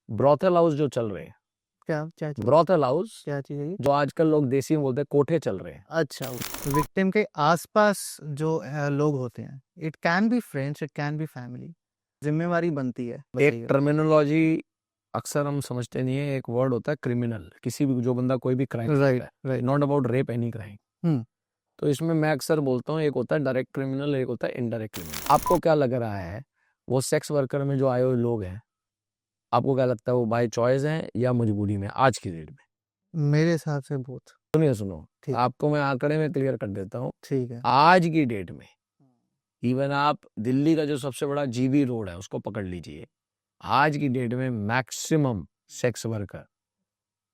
Brothel house जो चल रहे हैं, क्या क्या चीज ब्रॉथल हाउस क्या चीज है ये? जो आजकल लोग देसी में बोलते हैं कोठे चल रहे हैं। अच्छा, विक्टिम के आसपास जो लोग होते हैं, it can be friends, it can B family, जिम्मेवारी बनती है। एक बताइए। टर्मिनोलॉजी अक्सर हम समझते नहीं है, एक वर्ड होता है क्रिमिनल, किसी भी जो बंदा कोई भी क्राइम राइट करता है, right. Not about rape any crime. तो इसमें मैं अक्सर बोलता हूँ एक होता है डायरेक्ट क्रिमिनल, एक होता है इनडायरेक्ट क्रिमिनल। आपको क्या लग रहा है वो सेक्स वर्कर में जो आए हुए लोग हैं, आपको क्या लगता है वो बाय चॉइस हैं या मजबूरी में आज की डेट में? मेरे हिसाब से बहुत सुनिए सुनो, ठीक। आपको मैं आंकड़े में क्लियर कर देता हूँ। ठीक है। आज की डेट में इवन आप दिल्ली का जो सबसे बड़ा जीबी रोड है उसको पकड़ लीजिए, आज की डेट में maximum sex worker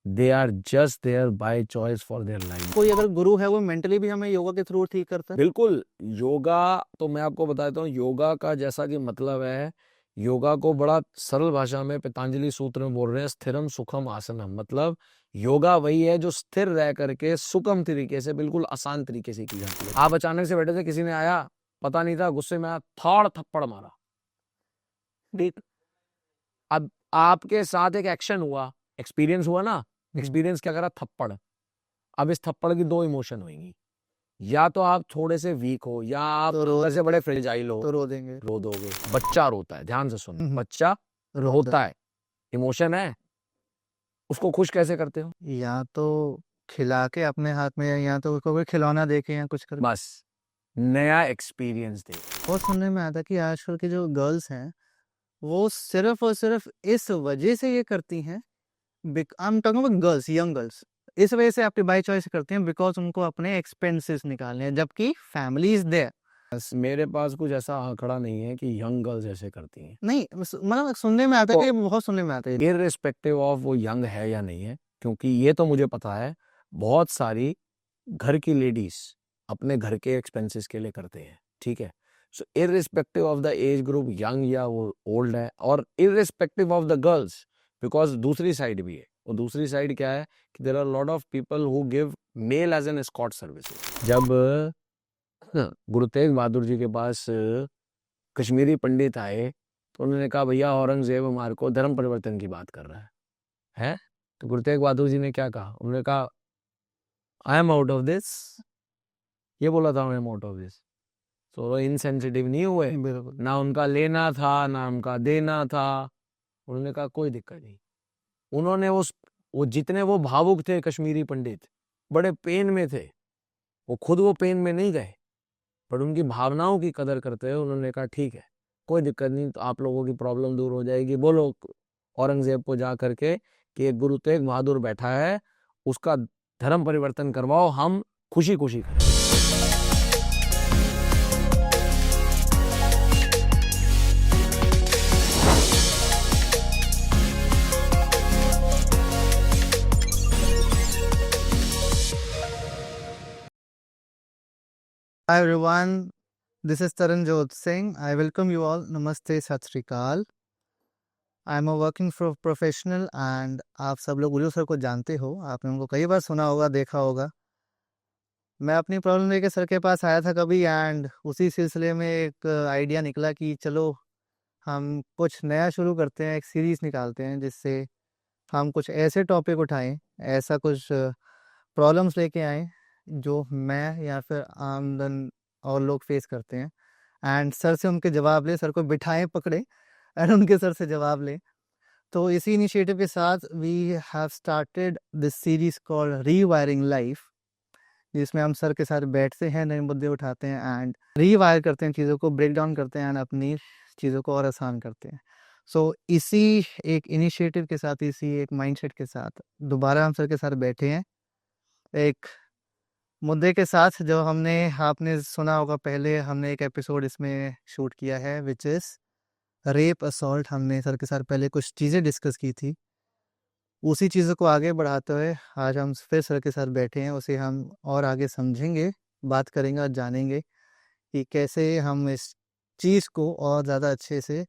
they are just there by choice for their life. कोई अगर गुरु है वो मेंटली भी हमें योगा के थ्रू ठीक करता है। बिल्कुल। योगा तो मैं आपको बताता हूँ, योगा का जैसा कि मतलब है, योगा को बड़ा सरल भाषा में पतंजलि सूत्र में बोल रहे हैं स्थिरम सुखम आसनम। मतलब योगा वही है जो स्थिर रह करके सुगम तरीके से, बिल्कुल आसान तरीके से की जाती है। आप अचानक से बैठे थे, किसी ने आया, पता नहीं था, गुस्से में आया, थाड़ थप्पड़ मारा, ठीक। अब आपके साथ एक एक्शन हुआ, एक्सपीरियंस हुआ ना, एक्सपीरियंस क्या करा? थप्पड़। अब इस थप्पड़ की दो इमोशन होंगी, या तो आप थोड़े से वीक हो या आप तो रो अंदर से बड़े फ्रेजाइल हो, तो रो देंगे। रो दोगे। बच्चा रोता है, ध्यान से सुनो, बच्चा रोता रोता है, इमोशन है, उसको खुश कैसे करते हो? या तो खिला के अपने हाथ में, या तो उसको कोई खिलौना देके या कुछ कर। बस नया एक्सपीरियंस दे। बहुत सुनने में आता कि आजकल की जो गर्ल्स हैं वो सिर्फ और सिर्फ इस वजह से ये करती हैं, I am talking about girls, young girls, इस वजह से अपनी बाई चॉइस करती हैं बिकॉज उनको अपने एक्सपेंसेस निकालने हैं, जबकि फैमिली इज देयर। बस मेरे पास कुछ ऐसा आंकड़ा नहीं है कि यंग गर्ल्स ऐसे करती हैं, नहीं, मतलब सुनने में आता है कि बहुत सुनने में आता है। इररिस्पेक्टिव ऑफ वो यंग है या नहीं है, क्योंकि ये तो मुझे पता है बहुत सारी घर की लेडीज अपने घर के एक्सपेंसेस के लिए करते हैं, ठीक है। So irrespective of the age group, young या वो ओल्ड है, और irrespective of the girls, because दूसरी साइड भी है। और दूसरी साइड क्या है कि there are lot of people who give male as an escort services. जब गुरु तेग बहादुर जी के पास कश्मीरी पंडित आए तो उन्होंने कहा भैया औरंगजेब हमारे को धर्म परिवर्तन की बात कर रहा है। तो गुरु तेग बहादुर जी ने क्या कहा? उन्होंने कहा I am out of this, ये बोला था, I am out of this. तो वो इनसेंसिटिव नहीं हुए, बिल्कुल। ना उनका लेना था ना उनका देना था। उन्होंने कहा कोई दिक्कत नहीं। उन्होंने वो जितने वो भावुक थे कश्मीरी पंडित, बड़े पेन में थे, वो खुद वो पेन में नहीं गए, पर उनकी भावनाओं की कदर करते हुए उन्होंने कहा ठीक है, कोई दिक्कत नहीं, तो आप लोगों की प्रॉब्लम दूर हो जाएगी। बोलो औरंगजेब को जा करके कि एक गुरु तेग बहादुर बैठा है, उसका धर्म परिवर्तन करवाओ, हम खुशी खुशी करें। Hi everyone, this is Taranjot Singh. I welcome you all. Namaste, Sat Sri Akal. I am a working professional and आप सब लोग गुरु सर को जानते हो, आपने उनको कई बार सुना होगा, देखा होगा। मैं अपनी प्रॉब्लम लेके सर के पास आया था कभी, एंड उसी सिलसिले में एक आइडिया निकला कि चलो हम कुछ नया शुरू करते हैं, एक सीरीज़ निकालते हैं जिससे हम कुछ ऐसे टॉपिक उठाएं, ऐसा कुछ प्रॉब्लम्स लेके आएँ जो मैं या फिर आमदन और लोग फेस करते हैं, एंड सर से उनके जवाब ले, सर को बिठाएं पकड़े एंड उनके सर से जवाब लें। तो इसी इनिशिएटिव के साथ we have started this series called rewiring life, जिसमें हम सर के साथ बैठते हैं, नए मुद्दे उठाते हैं एंड रीवायर करते हैं, चीज़ों को ब्रेक डाउन करते हैं एंड अपनी चीज़ों को और आसान करते हैं। सो इसी एक इनिशिएटिव के साथ, इसी एक माइंडसेट के साथ दोबारा हम सर के साथ बैठे हैं, एक मुद्दे के साथ जो हमने, आपने सुना होगा, पहले हमने एक एपिसोड इसमें शूट किया है विच इज़ रेप असॉल्ट। हमने सर के साथ पहले कुछ चीज़ें डिस्कस की थी, उसी चीज़ों को आगे बढ़ाते हुए आज हम फिर सर के साथ बैठे हैं, उसे हम और आगे समझेंगे, बात करेंगे और जानेंगे कि कैसे हम इस चीज़ को और ज़्यादा अच्छे से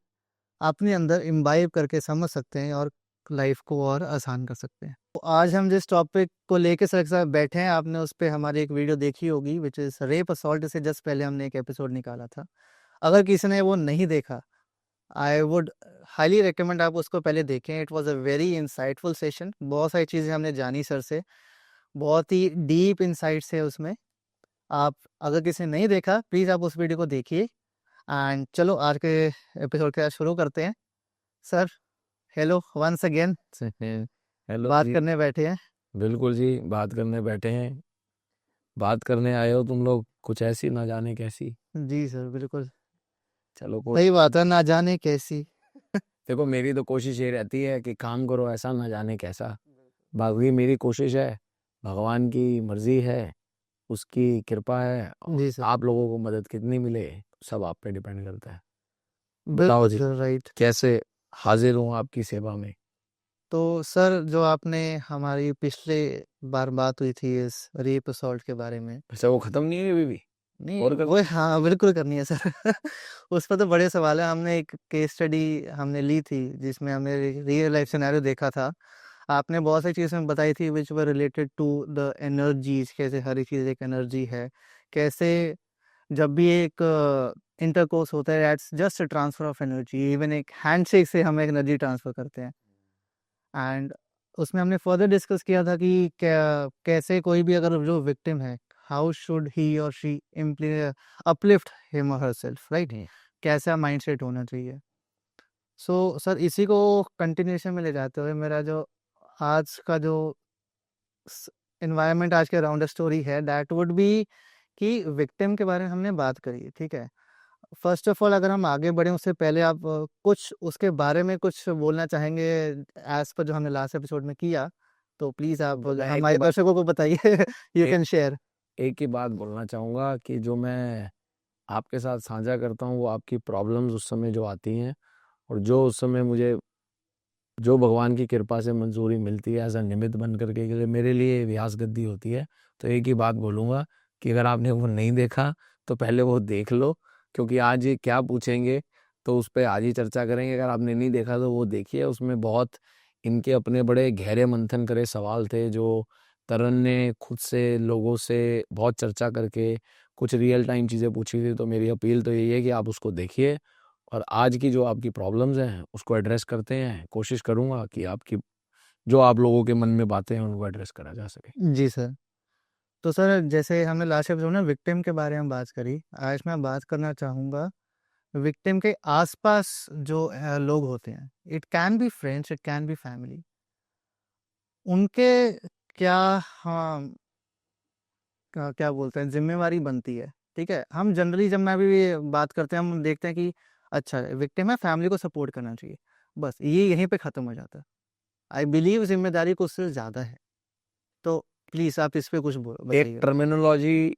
अपने अंदर इम्बाइब करके समझ सकते हैं और लाइफ को और आसान कर सकते हैं। तो आज हम जिस टॉपिक को लेके सर के साथ बैठे हैं, आपने उस पर हमारी एक वीडियो देखी होगी विच इज़ रेप असॉल्ट से जस्ट पहले हमने एक एपिसोड निकाला था। अगर किसी ने वो नहीं देखा आई वुड हाईली रिकमेंड आप उसको पहले देखें। It was a very insightful session, बहुत सारी चीज़ें हमने जानी सर से, बहुत ही डीप इंसाइट्स है उसमें। आप अगर किसी ने नहीं देखा प्लीज़ आप उस वीडियो को देखिए। एंड चलो आज के एपिसोड के साथ शुरू करते हैं। Sir hello once again, hello बात जी। करने बैठे हैं। बिल्कुल जी, बात करने बैठे हैं। बात करने आए हो तुम लोग, कुछ ऐसी ना जाने कैसी। जी सर बिल्कुल चलो कोई सही बात है, ना जाने कैसी। देखो, मेरी तो कोशिश ये रहती है कि काम करो ऐसा ना जाने कैसा। बाकी मेरी कोशिश है, भगवान की मर्जी है, उसकी कृपा है, और जी सर आप लोगों को मदद कितनी मिले सब आप पे डिपेंड करता है। बताओ बिल्कुल जी, सर, राइट। कैसे हाजिर हूँ आपकी सेवा में। तो सर जो आपने हमारी पिछले बार बात हुई थी इस रेप असॉल्ट के बारे में, वैसे वो खत्म नहीं है अभी भी, नहीं और वो करनी है? हाँ बिल्कुल करनी है सर। उस पर तो बड़े सवाल है। हमने एक केस स्टडी हमने ली थी जिसमें हमने रियल लाइफ सिनेरियो देखा था। आपने बहुत सारी चीज़ें बताई थी which were related to the energies, कैसे हर एक चीज़ एक एनर्जी है, कैसे जब भी एक इंटरकोर्स होता है that's just transfer of energy, even एक हैंडशेक से हम एक एनर्जी ट्रांसफर करते हैं। एंड उसमें हमने फर्दर डिस्कस किया था कि कैसे कोई भी अगर जो विक्टिम है, हाउ शुड ही और शी अपलिफ्ट हिम और हरसेल्फ, राइट। कैसा माइंड सेट होना चाहिए। सो सर इसी को कंटिन्यूशन में ले जाते हुए मेरा जो आज का जो इन्वायरमेंट, आज के अराउंड स्टोरी है, दैट वुड बी कि विक्टिम के बारे में हमने बात करी, ठीक है। फर्स्ट ऑफ ऑल अगर हम आगे बढ़े उससे पहले आप कुछ उसके बारे में कुछ बोलना चाहेंगे एज पर जो हमने लास्ट एपिसोड में किया, तो प्लीज आप मैं एक ही हमारे बात दर्शकों को बताइए। यू एक, कैन शेयर। एक ही बात बोलना चाहूँगा कि जो मैं आपके साथ साझा करता हूँ वो आपकी प्रॉब्लम्स उस समय जो आती हैं, और जो उस समय मुझे जो भगवान की कृपा से मंजूरी मिलती है एज अ निमित्त बन करके कि मेरे लिए व्यास गद्दी होती है। तो एक ही बात बोलूँगा कि अगर आपने वो नहीं देखा तो पहले वो देख लो, क्योंकि आज ये क्या पूछेंगे तो उस पर आज ही चर्चा करेंगे। अगर आपने नहीं देखा तो वो देखिए, उसमें बहुत इनके अपने बड़े गहरे मंथन करे सवाल थे जो तरन ने खुद से लोगों से बहुत चर्चा करके कुछ रियल टाइम चीज़ें पूछी थी। तो मेरी अपील तो यही है कि आप उसको देखिए, और आज की जो आपकी प्रॉब्लम्स हैं उसको एड्रेस करते हैं। कोशिश करूंगा कि आपकी जो आप लोगों के मन में बातें हैं उनको एड्रेस करा जा सके। जी सर। तो सर जैसे हमने लास्ट एपिसोड में विक्टिम के बारे में बात करी, आज मैं बात करना चाहूँगा विक्टिम के आसपास जो लोग होते हैं। It can be friends, it can B family. उनके क्या, हाँ, क्या बोलते हैं, जिम्मेवारी बनती है, ठीक है। हम जनरली जब मैं भी बात करते हैं हम देखते हैं कि अच्छा विक्टिम है, फैमिली को सपोर्ट करना चाहिए, बस ये यहीं पे ख़त्म हो जाता है। आई बिलीव जिम्मेदारी को उससे ज़्यादा है। तो प्लीज़ आप इस पे कुछ एक बताइए। टर्मिनोलॉजी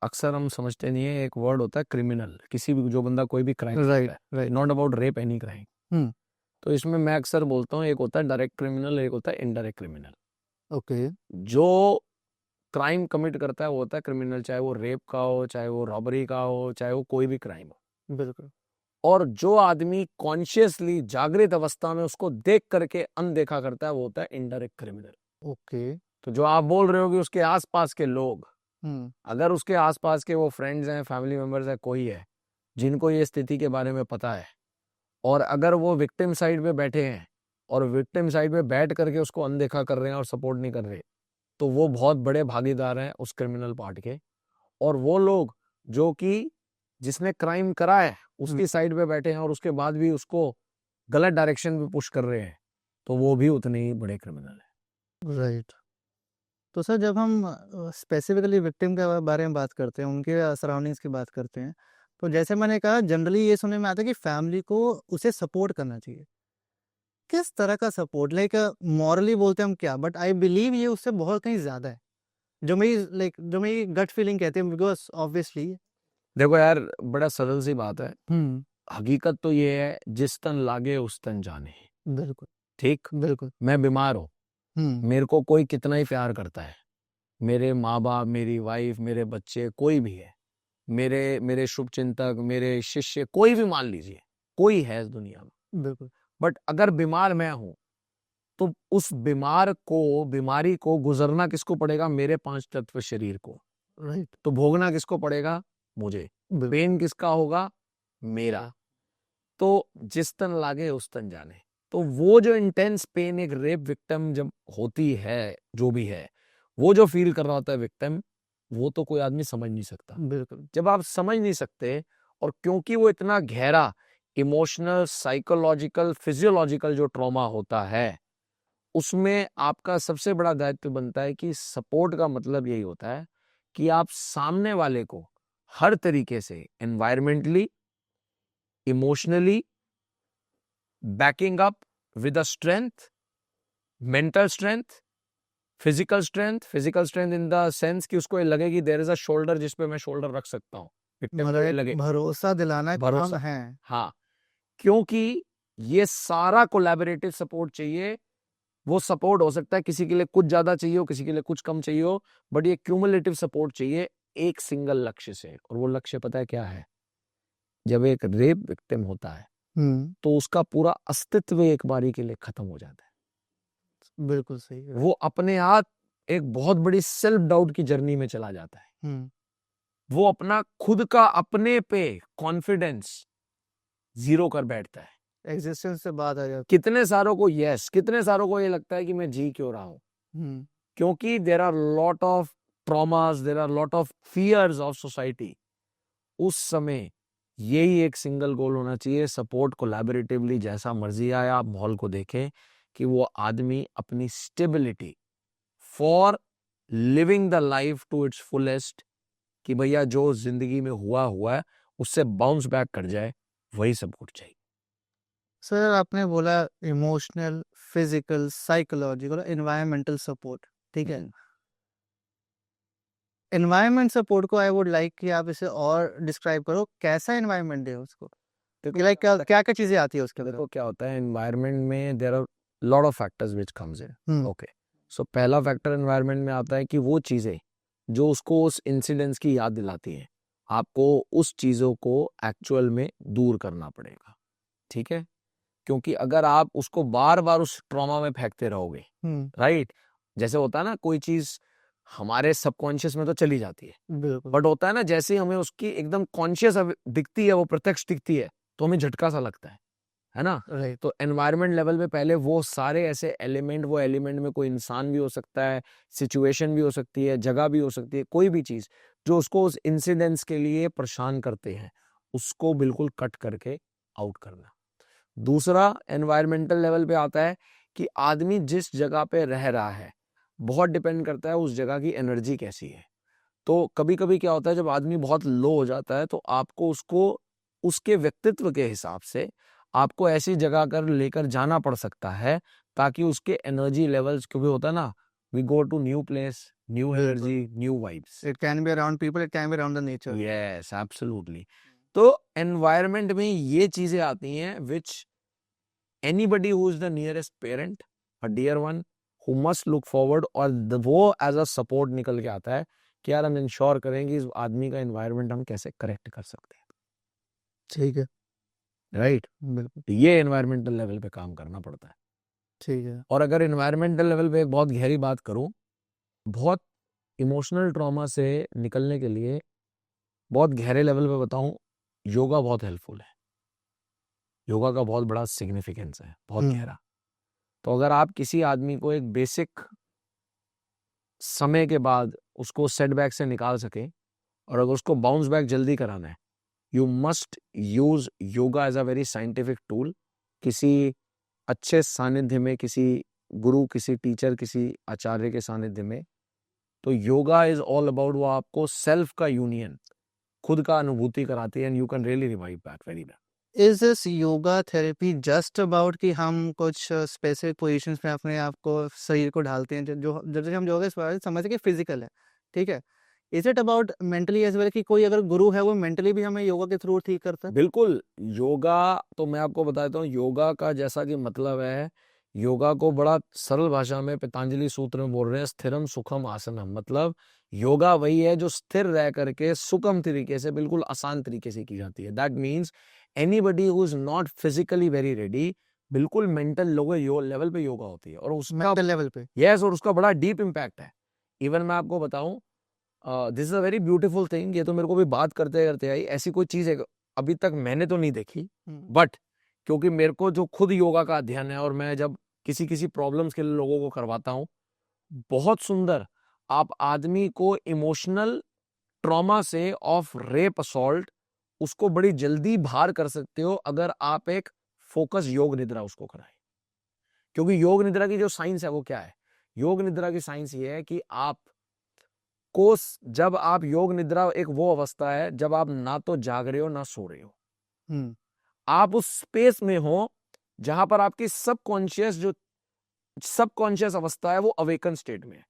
अक्सर हम समझते नहीं है, एक वर्ड होता है क्रिमिनल। किसी भी जो बंदा कोई भी क्राइम करता राइट है, right. Not about rape, any crime. Hmm. तो इसमें मैं अक्सर बोलता हूँ एक होता है डायरेक्ट क्रिमिनल, एक होता है इनडायरेक्ट क्रिमिनल। ओके। जो क्राइम कमिट करता है वो होता है क्रिमिनल, चाहे वो रेप का हो, चाहे वो रॉबरी का हो, चाहे वो कोई भी क्राइम हो। बिल्कुल। और जो आदमी कॉन्शियसली जागृत अवस्था में उसको देख करके अनदेखा करता है वो होता है इनडायरेक्ट क्रिमिनल। ओके। तो जो आप बोल रहे हो कि उसके आसपास के लोग, हम्म। अगर उसके आसपास के वो फ्रेंड्स हैं, फैमिली मेंबर्स हैं, कोई है जिनको ये स्थिति के बारे में पता है, और अगर वो विक्टिम साइड पे बैठे हैं और विक्टिम साइड पे बैठ करके उसको अनदेखा कर रहे हैं और सपोर्ट नहीं कर रहे, तो वो बहुत बड़े भागीदार हैं उस क्रिमिनल पार्ट के। और वो लोग जो कि जिसने क्राइम करा है उसकी साइड पे बैठे हैं और उसके बाद भी उसको गलत डायरेक्शन में पुश कर रहे हैं, तो वो भी उतने ही बड़े क्रिमिनल हैं। राइट। तो सर जब हम स्पेसिफिकली विक्टिम के बारे में बात करते हैं, उनके सराउंडिंग्स की बात करते हैं, तो जैसे मैंने कहा जनरली ये सुनने में आता है कि फैमिली को उसे सपोर्ट करना चाहिए। किस तरह का सपोर्ट, लाइक मॉरली बोलते हैं हम क्या, बट आई बिलीव ये उससे बहुत कहीं ज़्यादा है, जो मेरी गट फीलिंग कहते हैं, बिकॉज ऑब्वियसली। देखो यार, बड़ा सरल सी बात है। हम्म। हकीकत तो ये है, जिस तन लागे उस तन जाने। बिल्कुल ठीक, बिल्कुल। मैं बीमार हूँ, हम्म। मेरे को कोई कितना ही प्यार करता है, मेरे माँ बाप, मेरी वाइफ, मेरे बच्चे, कोई भी है, मेरे मेरे शुभ चिंतक, मेरे शिष्य, कोई भी मान लीजिए, कोई है इस दुनिया में, बिल्कुल। बट अगर बीमार मैं हूं तो उस बीमार को, बीमारी को गुजरना किसको पड़ेगा? मेरे पांच तत्व शरीर को। राइट। तो भोगना किसको पड़ेगा? मुझे। बिल्कुल। पेन किसका होगा? मेरा। तो जिस तन लागे उस तन जाने। तो वो जो इंटेंस पेन एक रेप विक्टिम जब होती है, जो भी है, वो जो फील कर रहा होता है विक्टिम, वो तो कोई आदमी समझ नहीं सकता। बिल्कुल जब आप समझ नहीं सकते, और क्योंकि वो इतना गहरा इमोशनल, साइकोलॉजिकल, फिजियोलॉजिकल जो ट्रॉमा होता है, उसमें आपका सबसे बड़ा दायित्व बनता है कि सपोर्ट का मतलब यही होता है कि आप सामने वाले को हर तरीके से environmentally, emotionally banking up with a strength, mental strength, physical strength in the sense कि उसको ये लगे कि देयर इज अ शोल्डर जिस पे मैं शोल्डर रख सकता हूँ, विक्टिम को मतलब ये एक लगे भरोसा दिलाना कि हम भरोसा। हैं। हाँ, क्योंकि ये सारा कोलैबोरेटिव सपोर्ट चाहिए। वो सपोर्ट हो सकता है किसी के लिए कुछ ज्यादा चाहिए हो, किसी के लिए कुछ कम चाहिए हो, बट ये क्यूमुलेटिव सपोर्ट चाहिए एक सिंगल लक्ष्य से। और वो लक्ष्य पता है क्या है? जब एक रेप विक्टिम होता है तो उसका पूरा अस्तित्व एक बारी के लिए खत्म हो जाता है। बिल्कुल सही वो अपने आप एक बहुत बड़ी सेल्फ डाउट की जर्नी में चला जाता है। वो अपना खुद का अपने पे कॉन्फिडेंस जीरो कर बैठता है। एग्जिस्टेंस से बात आ जाती कितने सारों को कितने सारों को ये लगता है कि मैं जी क्यों रहा हूं? क्योंकि there are lot of traumas, there are lot of fears of society. उस समय यही एक सिंगल गोल होना चाहिए, सपोर्ट कोलैबोरेटिवली, जैसा मर्जी आए आप माहौल को देखें, कि वो आदमी अपनी stability for living the life to its fullest, कि भैया जो जिंदगी में हुआ है उससे बाउंस बैक कर जाए, वही सपोर्ट चाहिए। सर आपने बोला emotional, physical, psychological, environmental support, ठीक है। एनवायरमेंट सपोर्ट को आई वुड लाइक कि आप इसे और डिस्क्राइब करो, कैसा एनवायरमेंट है उसको, देखो लाइक क्या क्या क्या चीजें आती है उसके अंदर। देखो क्या होता है एनवायरनमेंट में, there are lot of factors which comes in. Hmm okay, so पहला फैक्टर एनवायरनमेंट में आता है कि वो चीजें जो उसको उस इंसिडेंट्स की याद दिलाती हैं, आपको उस चीजों को एक्चुअल में दूर करना पड़ेगा। ठीक है? क्योंकि अगर आप उसको बार बार उस ट्रॉमा में फेंकते रहोगे, राइट, जैसे होता है ना, कोई चीज हमारे सबकॉन्शियस में तो चली जाती है, बिल्कुल बट होता है ना, जैसे ही हमें उसकी एकदम कॉन्शियस दिखती है, वो प्रत्यक्ष दिखती है, तो हमें झटका सा लगता है ना। राइट तो एनवायरनमेंट लेवल पे पहले वो सारे ऐसे एलिमेंट, वो एलिमेंट में कोई इंसान भी हो सकता है, सिचुएशन भी हो सकती है, जगह भी हो सकती है, कोई भी चीज जो उसको उस इंसिडेंस के लिए परेशान करते हैं, उसको बिल्कुल कट करके आउट करना। दूसरा एनवायरमेंटल लेवल पे आता है कि आदमी जिस जगह पे रह रहा है, बहुत डिपेंड करता है उस जगह की एनर्जी कैसी है। तो कभी कभी क्या होता है, जब आदमी बहुत लो हो जाता है, तो आपको उसको उसके व्यक्तित्व के हिसाब से आपको ऐसी जगह कर लेकर जाना पड़ सकता है, ताकि उसके एनर्जी लेवल्स, क्योंकि होता है ना, we go to new place, new energy, new vibes. It can be around people, it can be around the nature. Yes, absolutely. तो एनवायरनमेंट में ये चीजें आती हैं विच anybody who is the nearest parent, a dear one, who must look forward, और वो as a support निकल के आता है कि यार हम इंश्योर करेंगे इस आदमी का एनवायरनमेंट हम कैसे करेक्ट कर सकते हैं। ठीक है, राइट, बिल्कुल तो ये एनवायरमेंटल लेवल पे काम करना पड़ता है। ठीक है। और अगर एनवायरमेंटल लेवल पे एक बहुत गहरी बात करूं, बहुत इमोशनल ट्रॉमा से निकलने के लिए, बहुत गहरे लेवल पे बताऊं, योगा बहुत हेल्पफुल है। योगा का बहुत बड़ा सिग्निफिकेंस है, बहुत गहरा। तो अगर आप किसी आदमी को एक बेसिक समय के बाद उसको सेटबैक से निकाल सके, और अगर उसको बाउंस बैक जल्दी कराना है, you must use yoga as a very scientific tool. किसी अच्छे सानिध्य में, किसी गुरु, किसी टीचर, किसी आचार्य के सानिध्य में। तो योगा इज ऑल अबाउट, वो आपको सेल्फ का यूनियन, खुद का अनुभूति कराती है, and you can really revive back very back. Is this yoga therapy just about कि हम कुछ स्पेसिफिक पोजीशंस में अपने आप को, शरीर को ढालते हैं, जो जैसे हम योगा इस बारे समझते हैं कि फिजिकल है, ठीक है। Is it about mentally as well, कि कोई अगर गुरु है वो मेंटली भी हमें योगा के थ्रू ठीक करता है? बिल्कुल। योगा तो मैं आपको बताता हूँ, योगा का जैसा कि मतलब है, योगा को बड़ा सरल भाषा में पतंजलि सूत्र में बोल रहे हैं, स्थिरम सुखम आसनम। मतलब योगा वही है जो स्थिर रह करके सुगम तरीके से, बिल्कुल आसान तरीके से की जाती है। That means anybody who is not physically very ready, बिल्कुल मेंटल लेवल पे योगा होती है, और उसका मेंटल लेवल पे। यस, और उसका बड़ा डीप इम्पैक्ट है। इवन मैं आपको बताऊं, this is a very beautiful thing. ये तो मेरे को भी बात करते करते आई, ऐसी कोई चीज है अभी तक मैंने तो नहीं देखी, बट क्योंकि मेरे को जो खुद योगा का अध्ययन है और मैं जब किसी प्रॉब्लम्स के लिए लोगों को करवाता हूँ, बहुत सुंदर आप आदमी को इमोशनल ट्रॉमा से ऑफ रेप असॉल्ट उसको बड़ी जल्दी बाहर कर सकते हो अगर आप एक फोकस योग निद्रा उसको कराएं। क्योंकि योग निद्रा की जो साइंस है वो क्या है? योग निद्रा की साइंस ये है कि आप को जब आप योग निद्रा एक वो अवस्था है जब आप ना तो जाग रहे हो ना सो रहे हो, आप उस स्पेस में हो जहां पर आपकी सबकॉन्शियस अवस्था है वो अवेकन स्टेट में है।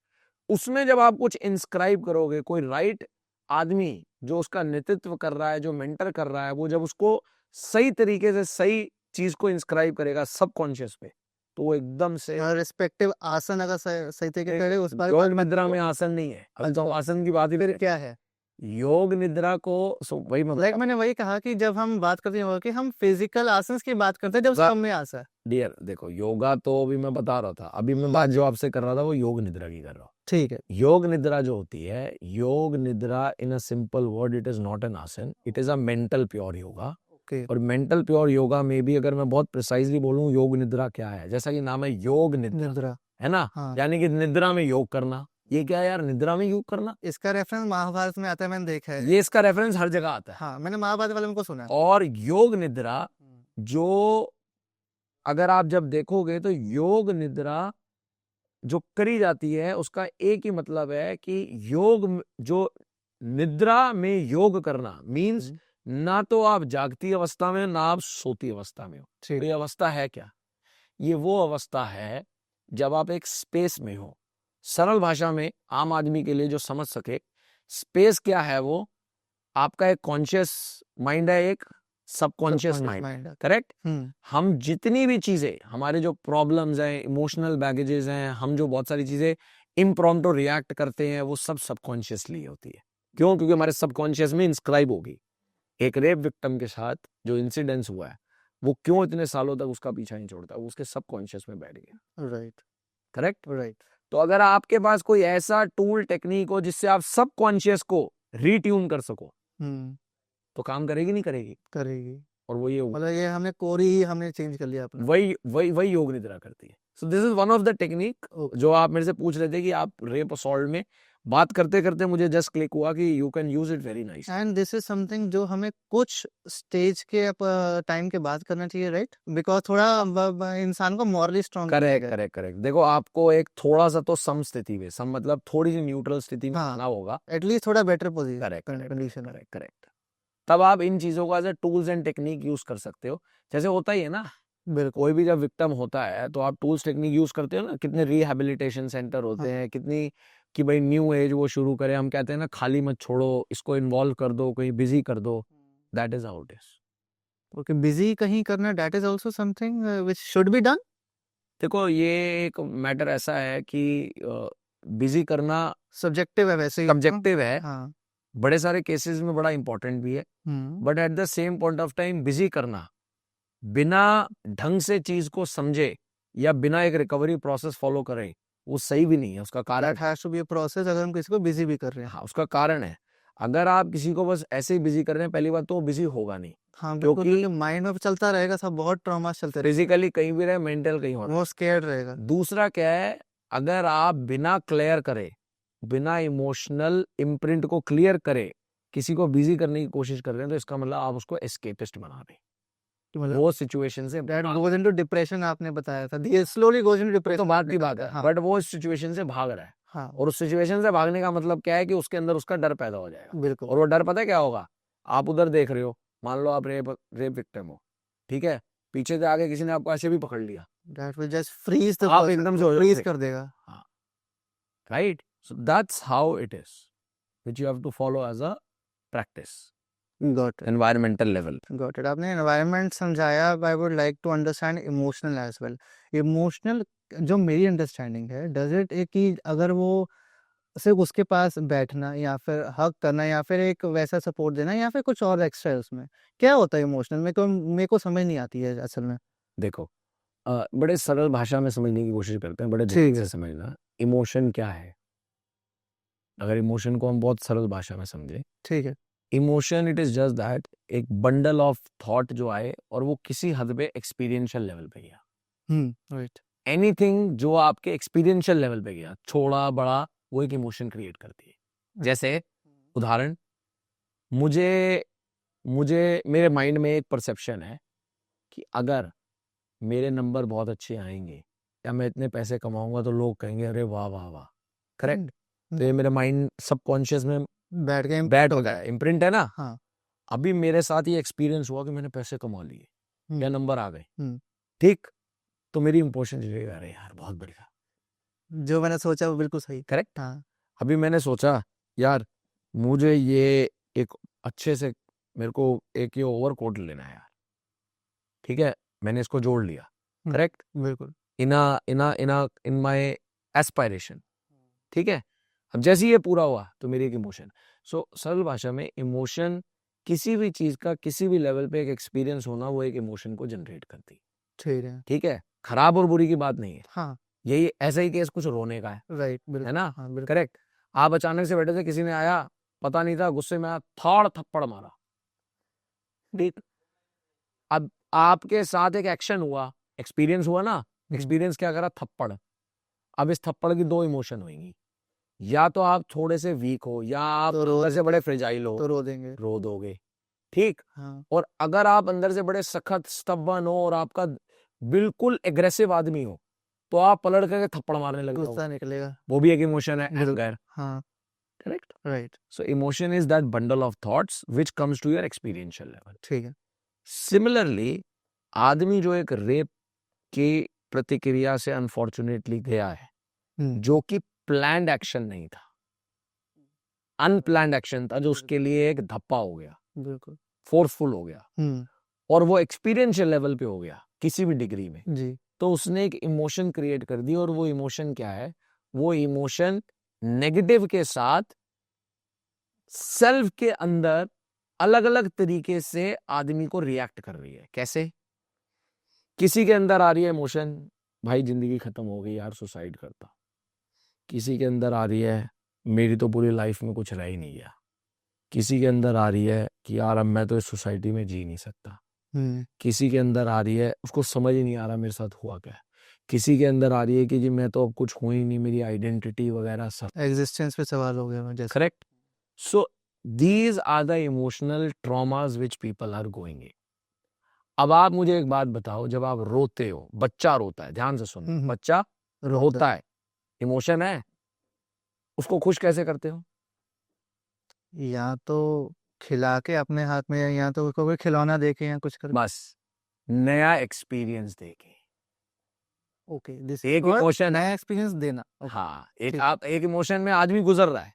उसमें जब आप कुछ इंस्क्राइब करोगे, कोई राइट आदमी जो उसका नेतृत्व कर रहा है, जो मेंटर कर रहा है, वो जब उसको सही तरीके से सही चीज को इंस्क्राइब करेगा सबकॉन्शियस पे, तो वो एकदम से रिस्पेक्टिव आसन अगर सही तरीके करे उस बारे योग निद्रा में आसन नहीं है। अब तो आसन की बात ही फिर क्या है? योग निद्रा को वही लाइक मैंने वही कहा कि जब हम बात करते हैं कि हम फिजिकल आसन की बात करते हैं जब सब में आसन। डियर देखो, योगा तो अभी मैं बता रहा था, अभी मैं बात जो आपसे कर रहा था वो योग निद्रा की कर रहा हूँ। ठीक है। योग निद्रा जो होती है, Yog Nidra in a simple word it is not an asana, it is a mental pure yoga. और मेंटल प्योर योगा में भी अगर मैं बहुत प्रिसाइजली बोलूं योग निद्रा क्या है, जैसा कि नाम है योग निद्रा है ना, यानी कि निद्रा में योग करना। ये क्या है यार, निद्रा में योग करना? इसका रेफरेंस महाभारत में आता है, मैंने देखा है। ये इसका रेफरेंस हर जगह आता है। हाँ, मैंने महाभारत वाले में को सुना है। और योग निद्रा जो अगर आप जब देखोगे तो योग निद्रा जो करी जाती है उसका एक ही मतलब है कि योग जो निद्रा में योग करना मीन्स ना तो आप जागती अवस्था में ना आप सोती अवस्था में हो। तो ये अवस्था है क्या? ये वो अवस्था है जब आप एक स्पेस में हो। सरल भाषा में आम आदमी के लिए जो समझ सके, स्पेस क्या है? वो आपका एक कॉन्शियस माइंड है, एक सबकॉन्शियस माइंड, करेक्ट? हम जितनी भी चीजें, हमारे जो प्रॉब्लम्स हैं, इमोशनल बैगेजेस हैं, हम जो बहुत सारी चीजें इम्प्रॉम्प्टू रिएक्ट करते हैं, वो सब सबकॉन्शियसली होती है। क्यों? क्योंकि हमारे सबकॉन्शियस में इंस्क्राइब होगी। एक रेप विक्टिम के साथ जो इंसिडेंस हुआ है वो क्यों इतने सालों तक उसका पीछा नहीं छोड़ता, वो उसके सबकॉन्शियस में बैठ गया। Right, correct, right. तो अगर आपके पास कोई ऐसा टूल टेक्निक हो जिससे आप सबकॉन्शियस को रीट्यून कर सको, तो काम करेगी नहीं करेगी? करेगी। और वो ये मतलब ये हमने कोरी ही हमने चेंज कर लिया अपना। वही योग निद्रा करती है। So this is one of the technique जो आप मेरे से पूछ रहे थे कि आप रेप असॉल्ट में बात करते करते मुझे जस्ट क्लिक हुआ कि you can use it very nice. And this is something जो हमें कुछ स्टेज के टाइम के बाद करना चाहिए, राइट? बिकॉज थोड़ा इंसान को मॉरली स्ट्रांग। करेक्ट। देखो, आपको एक थोड़ा सा तो सम स्थिति में, सम मतलब थोड़ी सी न्यूट्रल स्थिति में आना होगा, एटलीस्ट थोड़ा बेटर पोजीशन। करेक्ट। तब आप इन चीजों का टूल्स एंड टेक्निक यूज कर सकते हो। जैसे होता ही है ना, कोई भी जब विक्टिम होता है तो आप टूल्स टेक्निक यूज करते हो ना। कितने रिहैबिलिटेशन सेंटर होते हैं, कितनी कि भाई न्यू एज वो शुरू करे। हम कहते हैं ना, खाली मत छोड़ो, इसको इन्वॉल्व कर दो, कहीं बिजी कर दो। That is how it is. Okay, busy कहीं करना, that is also something which should be done. देखो, ये एक मैटर ऐसा है कि बिजी करना सब्जेक्टिव है, वैसे सब्जेक्टिव है। हाँ। बड़े सारे केसेस में बड़ा इंपॉर्टेंट भी है, but at the same point of time busy करना बिना ढंग से चीज को समझे या बिना एक रिकवरी प्रोसेस फॉलो करे, वो सही भी नहीं है। उसका कारण has to be a process अगर हम किसी को बिजी भी कर रहे हैं। हाँ, उसका कारण है। अगर आप किसी को बस ऐसे ही बिजी कर रहे हैं, पहली बात तो वो बिजी होगा नहीं। हाँ, क्योंकि माइंड में चलता रहेगा, सब बहुत ट्रॉमा चलते रहेगा, फिजिकली कहीं भी रहे, मेंटल कहीं और, वो स्कैर्ड रहेगा। दूसरा क्या है, अगर आप बिना क्लियर करे, बिना इमोशनल इम्प्रिंट को क्लियर करे किसी को बिजी करने की कोशिश कर रहे हैं, तो इसका मतलब आप उसको एस्केपिस्ट बना रहे हैं। वो situation say that goes into depression, आपने बताया था, ये स्लोली गोज इनटू डिप्रेशन। तो बात की बात है, बट वो इस सिचुएशन से भाग रहा है। हाँ। और उस सिचुएशन से भागने का मतलब क्या है कि उसके अंदर उसका डर पैदा हो जाएगा। बिल्कुल। और वो डर पता है क्या होगा? आप उधर देख रहे हो, मान लो आप रेप विक्टिम हो, ठीक है, पीछे से आगे किसी ने आपको ऐसे भी पकड़ लिया, that will just freeze the, आप एकदम से फ्रीज कर देगा। हाँ, right. So that's how it is, which you have to follow as a practice. Got it. Environmental level. Got it. आपने एनवायरनमेंट समझाया। I would like to understand emotional as well. Emotional जो मेरी understanding है, does it कि अगर वो सिर्फ उसके पास बैठना या फिर हक करना या फिर एक वैसा सपोर्ट देना या फिर कुछ और एक्स्ट्रा है उसमें, क्या होता है इमोशनल? मेरे को समझ नहीं आती है असल में। देखो, बड़े सरल भाषा में समझने की कोशिश करते हैं, बड़े ध्यान से समझना। इमोशन क्या है? अगर इमोशन को हम बहुत सरल भाषा में समझे, ठीक है, emotion it is just that एक बंडल ऑफ थॉट जो आए और वो किसी हद पे एक्सपीरियंशियल लेवल पे गया. राइट. एनीथिंग जो आपके एक्सपीरियंशियल लेवल पे गया, छोड़ा बड़ा, वो एक इमोशन क्रिएट करती है. जैसे उदाहरण, मुझे मुझे मेरे माइंड में एक परसेप्शन है कि अगर मेरे नंबर बहुत अच्छे आएंगे या मैं इतने पैसे कमाऊंगा तो लोग कहेंगे अरे वाह वाह वाह. करेक्ट. तो ये मेरे माइंड सबकॉन्शियस में बैठ गए. बैठ हो गया, इम्प्रिंट है ना. हाँ. अभी मेरे साथ ये एक्सपीरियंस हुआ कि मैंने पैसे कमा लिए हम्म. या नंबर आ गए. हम्म. ठीक. तो मेरी इमोशन चलेगा, अरे यार बहुत बढ़िया. जो मैंने सोचा वो बिल्कुल सही. करेक्ट. हाँ. अभी मैंने सोचा यार मुझे ये एक अच्छे से मेरे को एक ये ओवरकोट लेना है यार. ठीक है, मैंने इसको जोड़ लिया. करेक्ट. बिल्कुल. In my aspiration. ठीक है. अब जैसे ही ये पूरा हुआ तो मेरी एक इमोशन. सो सरल भाषा में इमोशन किसी भी चीज का किसी भी लेवल पे एक एक्सपीरियंस होना, वो एक इमोशन को जनरेट करती. ठीक है. ठीक है. खराब और बुरी की बात नहीं है. हाँ. यही ऐसा ही केस कुछ रोने का है. राइट. है बिल्कुल. ना. हाँ. बिल्कुल. करेक्ट. आप अचानक से बैठे थे, किसी ने आया, पता नहीं था, गुस्से में आया, थाड़ थप्पड़ मारा. ठीक. अब आपके साथ एक एक्शन हुआ, एक्सपीरियंस हुआ ना. एक्सपीरियंस क्या करा? थप्पड़. अब इस थप्पड़ की दो इमोशन होंगी. या तो आप थोड़े से वीक हो या आप तो रो अंदर से बड़े फ्रेजाइल हो, तो रो देंगे. रो दोगे. ठीक. हाँ. और अगर आप अंदर से बड़े सख्त स्टबर्न हो और आपका बिल्कुल एग्रेसिव आदमी हो, तो आप पलट करके थप्पड़ मारने लग जाओगे. गुस्सा निकलेगा. वो भी एक इमोशन है, बिल्कुल. एंगर. हाँ. Correct. Right. So emotion is that bundle of thoughts which comes to your experiential level. ठीक है. Similarly, आदमी जो एक रेप की प्रतिक्रिया से अनफॉर्चुनेटली गया है, जो कि प्लान्ड एक्शन नहीं था, अनप्लान्ड एक्शन था, जो उसके लिए एक धप्पा हो गया, बिल्कुल. फोर्सफुल हो गया, और वो एक्सपीरियंशियल लेवल पे हो गया किसी भी डिग्री में. जी. तो उसने एक इमोशन क्रिएट कर दी. और वो इमोशन क्या है? वो इमोशन नेगेटिव के साथ सेल्फ के अंदर अलग अलग तरीके से आदमी को रिएक्ट कर रही है. कैसे? किसी के अंदर आ रही है इमोशन, भाई जिंदगी खत्म हो गई यार, सुसाइड करता. किसी के अंदर आ रही है, मेरी तो पूरी लाइफ में कुछ रह ही नहीं गया. किसी के अंदर आ रही है कि यार अब मैं तो इस सोसाइटी में जी नहीं सकता. किसी के अंदर आ रही है, उसको समझ ही नहीं आ रहा मेरे साथ हुआ क्या है. किसी के अंदर आ रही है कि जी मैं तो अब कुछ हूं ही नहीं, मेरी आइडेंटिटी वगैरह सब. एग्जिस्टेंस पे सवाल हो गया जैसे. Correct. So these are the emotional traumas which people are going in. अब आप मुझे एक बात बताओ, जब आप रोते हो, बच्चा रोता है, ध्यान से सुनो, बच्चा रोता है, इमोशन है, उसको खुश कैसे करते हो? या तो खिला के अपने हाथ में, या तो उसको कोई खिलौना देके या कुछ कर. बस नया एक्सपीरियंस देके. ओके. दिस एक इमोशन, नया एक्सपीरियंस देना. हाँ. आप एक इमोशन में आदमी गुजर रहा है,